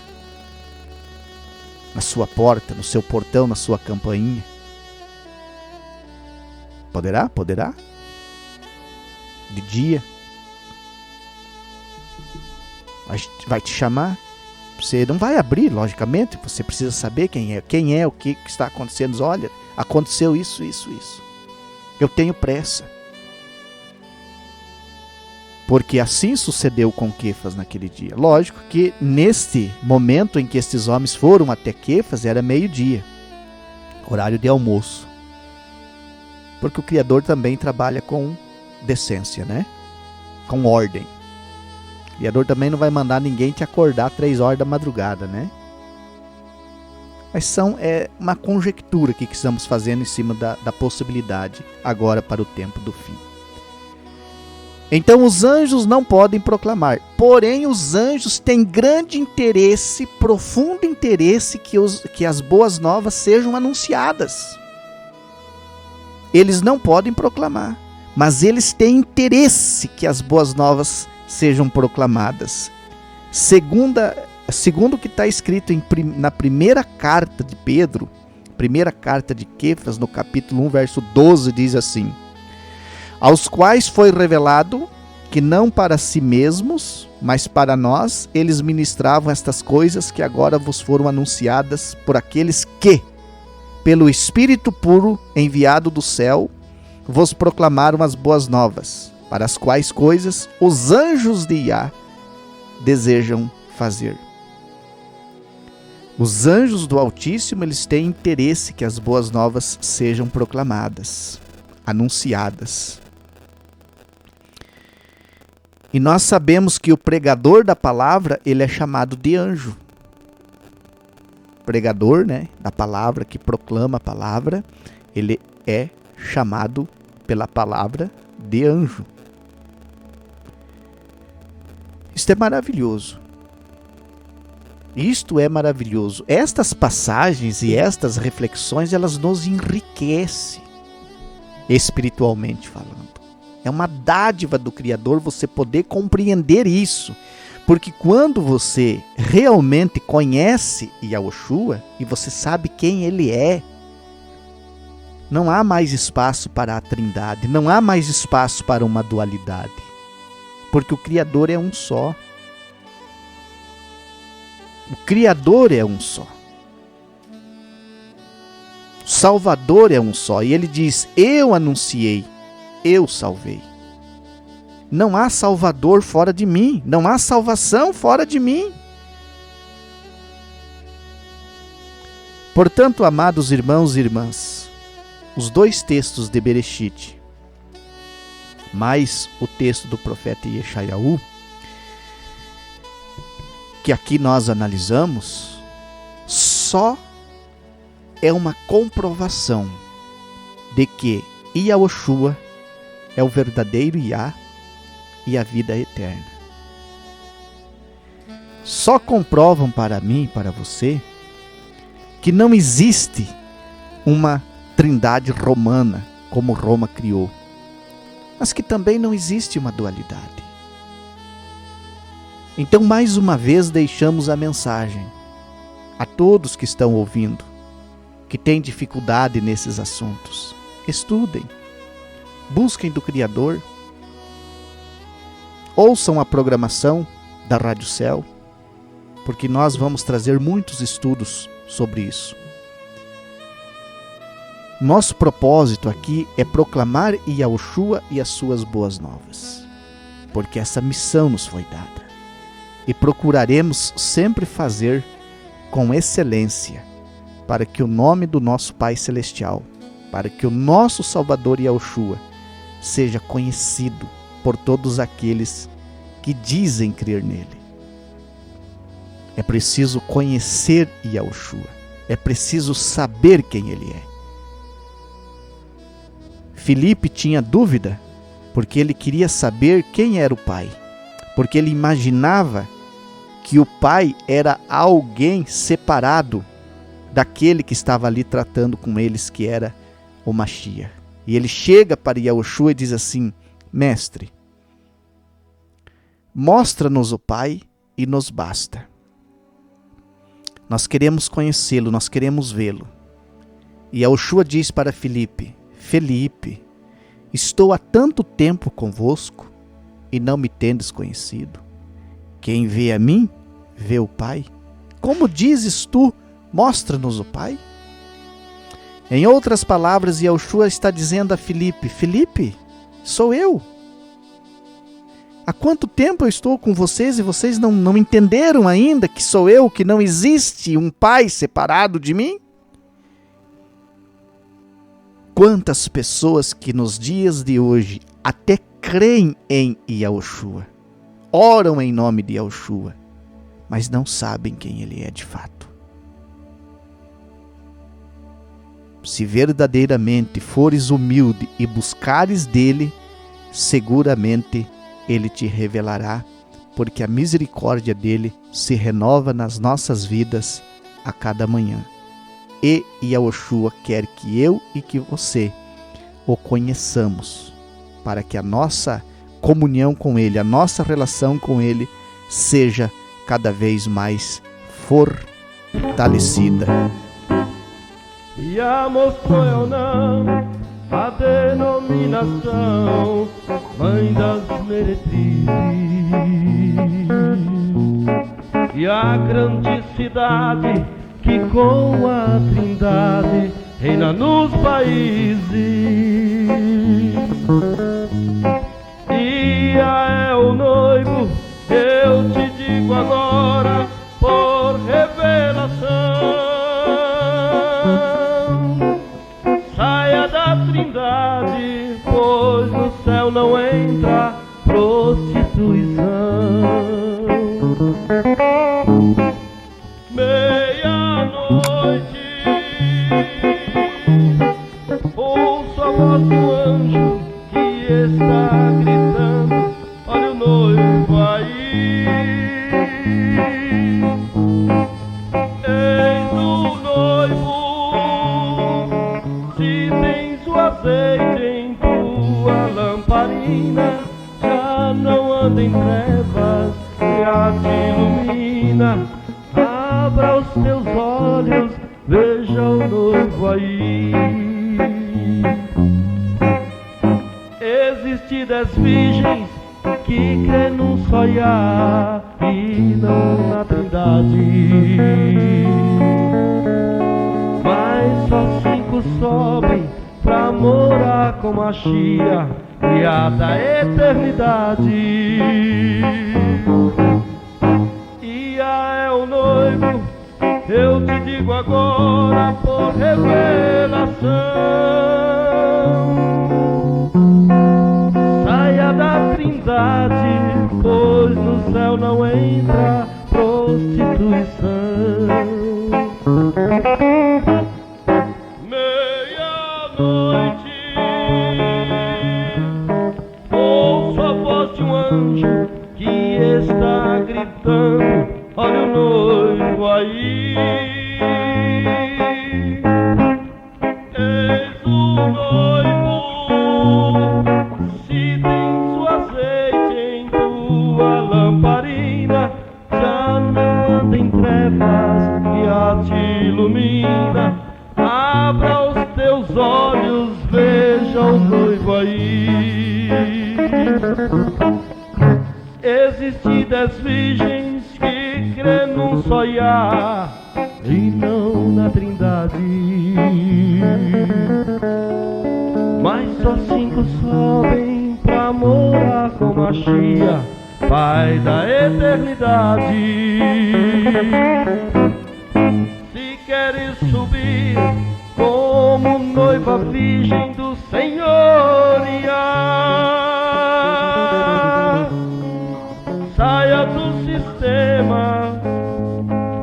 na sua porta, no seu portão, na sua campainha. Poderá? Poderá. De dia. Vai te chamar. Você não vai abrir, logicamente. Você precisa saber quem é. Quem é, o que está acontecendo. Olha, aconteceu isso. Eu tenho pressa. Porque assim sucedeu com Quefas naquele dia. Lógico que neste momento em que estes homens foram até Quefas, era meio-dia. Horário de almoço. Porque o Criador também trabalha com decência, né? Com ordem. O Criador também não vai mandar ninguém te acordar 3 horas da madrugada, né? Mas é uma conjectura que estamos fazendo em cima da possibilidade agora para o tempo do fim. Então os anjos não podem proclamar. Porém, os anjos têm grande interesse, profundo interesse que as boas novas sejam anunciadas. Eles não podem proclamar, mas eles têm interesse que as boas novas sejam proclamadas. Segundo o que está escrito na primeira carta de Pedro, primeira carta de Quefas, no capítulo 1, verso 12, diz assim: aos quais foi revelado que não para si mesmos, mas para nós, eles ministravam estas coisas que agora vos foram anunciadas por aqueles que, pelo Espírito puro enviado do céu, vos proclamaram as boas novas, para as quais coisas os anjos de Iá desejam fazer. Os anjos do Altíssimo, eles têm interesse que as boas novas sejam proclamadas, anunciadas. E nós sabemos que o pregador da palavra, ele é chamado de anjo. Pregador, né, da palavra, que proclama a palavra, ele é chamado pela palavra de anjo. Isto é maravilhoso. Isto é maravilhoso. Estas passagens e estas reflexões, elas nos enriquecem, espiritualmente falando. É uma dádiva do Criador você poder compreender isso. Porque quando você realmente conhece Yahushua e você sabe quem ele é, não há mais espaço para a trindade, não há mais espaço para uma dualidade. Porque o Criador é um só. O Criador é um só. O Salvador é um só. E ele diz: eu anunciei, eu salvei. Não há Salvador fora de mim. Não há salvação fora de mim. Portanto, amados irmãos e irmãs, os 2 textos de Bereshit, mais o texto do profeta Yeshayahu, que aqui nós analisamos, só é uma comprovação de que Yahushua é o verdadeiro Yah e a vida eterna. Só comprovam para mim e para você que não existe uma trindade romana como Roma criou, mas que também não existe uma dualidade. Então, mais uma vez, deixamos a mensagem a todos que estão ouvindo, que têm dificuldade nesses assuntos. Estudem, busquem do Criador, ouçam a programação da Rádio Céu, porque nós vamos trazer muitos estudos sobre isso. Nosso propósito aqui é proclamar Yahushua e as suas boas novas, porque essa missão nos foi dada. E procuraremos sempre fazer com excelência, para que o nome do nosso Pai Celestial, para que o nosso Salvador Yahushua seja conhecido por todos aqueles que dizem crer nele. É preciso conhecer Yahushua, é preciso saber quem ele é. Filipe tinha dúvida, porque ele queria saber quem era o Pai, porque ele imaginava que o Pai era alguém separado daquele que estava ali tratando com eles, que era o Mashiach. E ele chega para Yahushua e diz assim: mestre, Mostra-nos o Pai e nos basta. Nós queremos conhecê-lo, nós queremos vê-lo. E Yahushua diz para Filipe: Felipe, estou há tanto tempo convosco e não me tendes conhecido. Quem vê a mim, vê o Pai. Como dizes tu, mostra-nos o Pai? Em outras palavras, Yahushua está dizendo a Filipe: Filipe, sou eu. Há quanto tempo eu estou com vocês e vocês não entenderam ainda que sou eu, que não existe um Pai separado de mim? Quantas pessoas que nos dias de hoje até creem em Yahushua, oram em nome de Yahushua, mas não sabem quem Ele é de fato. Se verdadeiramente fores humilde e buscares dele, seguramente Ele te revelará, porque a misericórdia dele se renova nas nossas vidas a cada manhã. E Yahushua quer que eu e que você o conheçamos, para que a nossa comunhão com Ele, a nossa relação com Ele, seja cada vez mais fortalecida. Já mostrou eu não a denominação Mãe das Meretrizes e a grande cidade que com a Trindade reina nos países. Ia é o noivo, eu te digo agora por revelação. Saia da Trindade, pois no céu não entra prostituição. Meia-noite, ouço a voz do anjo que está gritando: olha o noivo aí. Eis o noivo, se tens o azeite em tua lamparina, já não anda em trevas, já te ilumina. Abra os teus olhos, veja o noivo aí. Existe 10 virgens que crê num só Yah e não na Trindade, mas só 5 sobem pra morar com Mashiach e a da eternidade. Ia é o noivo, eu te digo agora por revelação. Saia da Trindade, pois no céu não entra prostituição. Meia-noite, ouço a voz de um anjo que está gritando: olha o noivo aí. Eis o noivo, se tens o azeite em tua lamparina, já não anda em trevas e a te ilumina. Abra os teus olhos, veja o noivo aí. Existem 10 virgens que crê num só Yah e não na Trindade, mas só 5 sobem pra morar com Mashiach, Pai da eternidade. Se queres subir como noiva virgem do Senhor Yah, saia do sistema,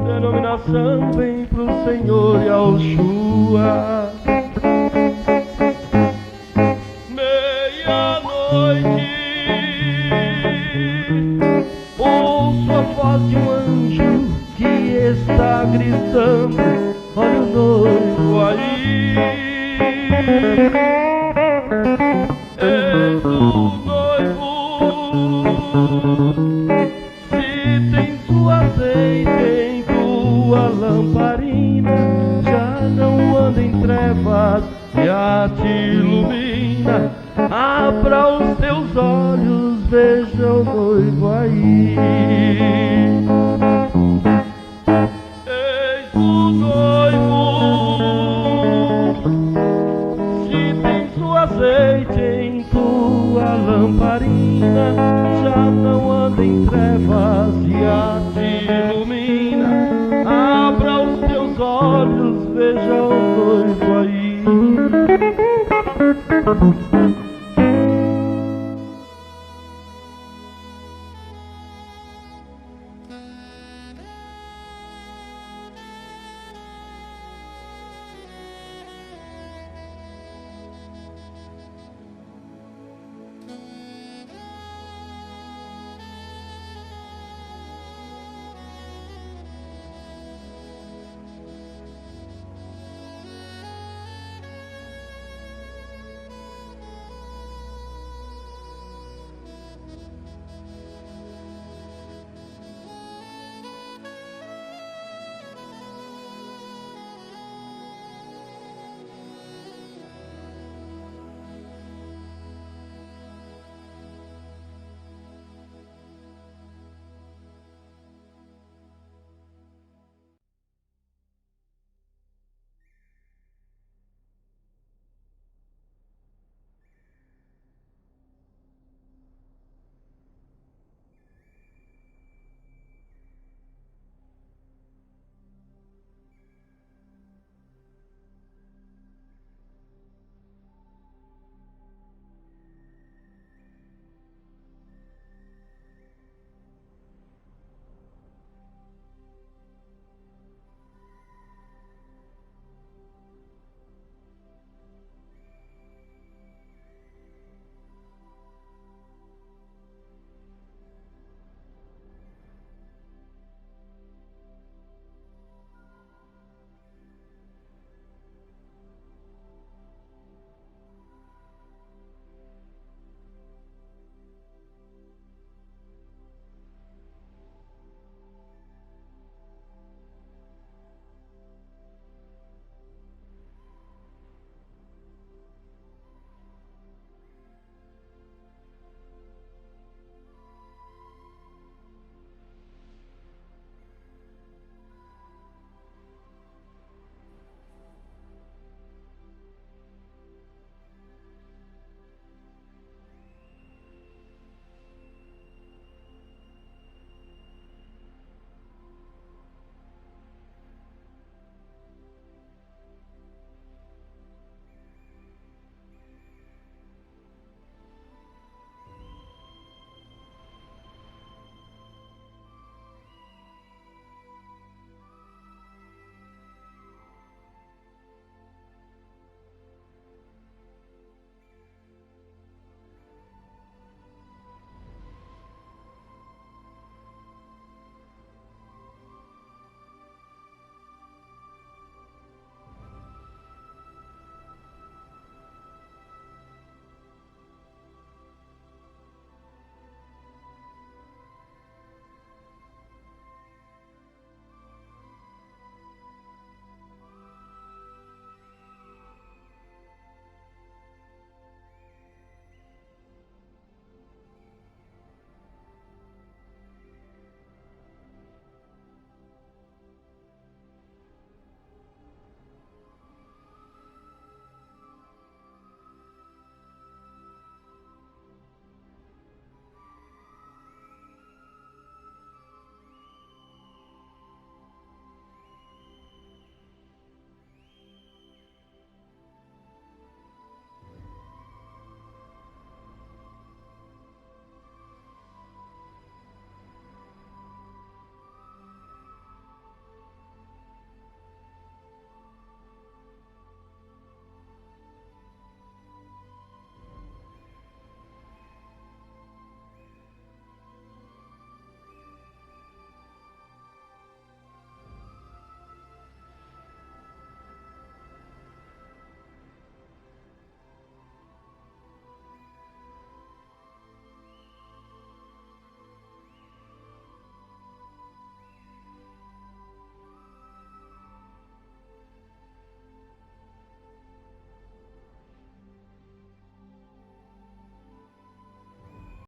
denominação vem pro Senhor Yahushua. Meia-noite, ouço a voz de um anjo que está gritando: olha o noivo aí. Eis o noivo, te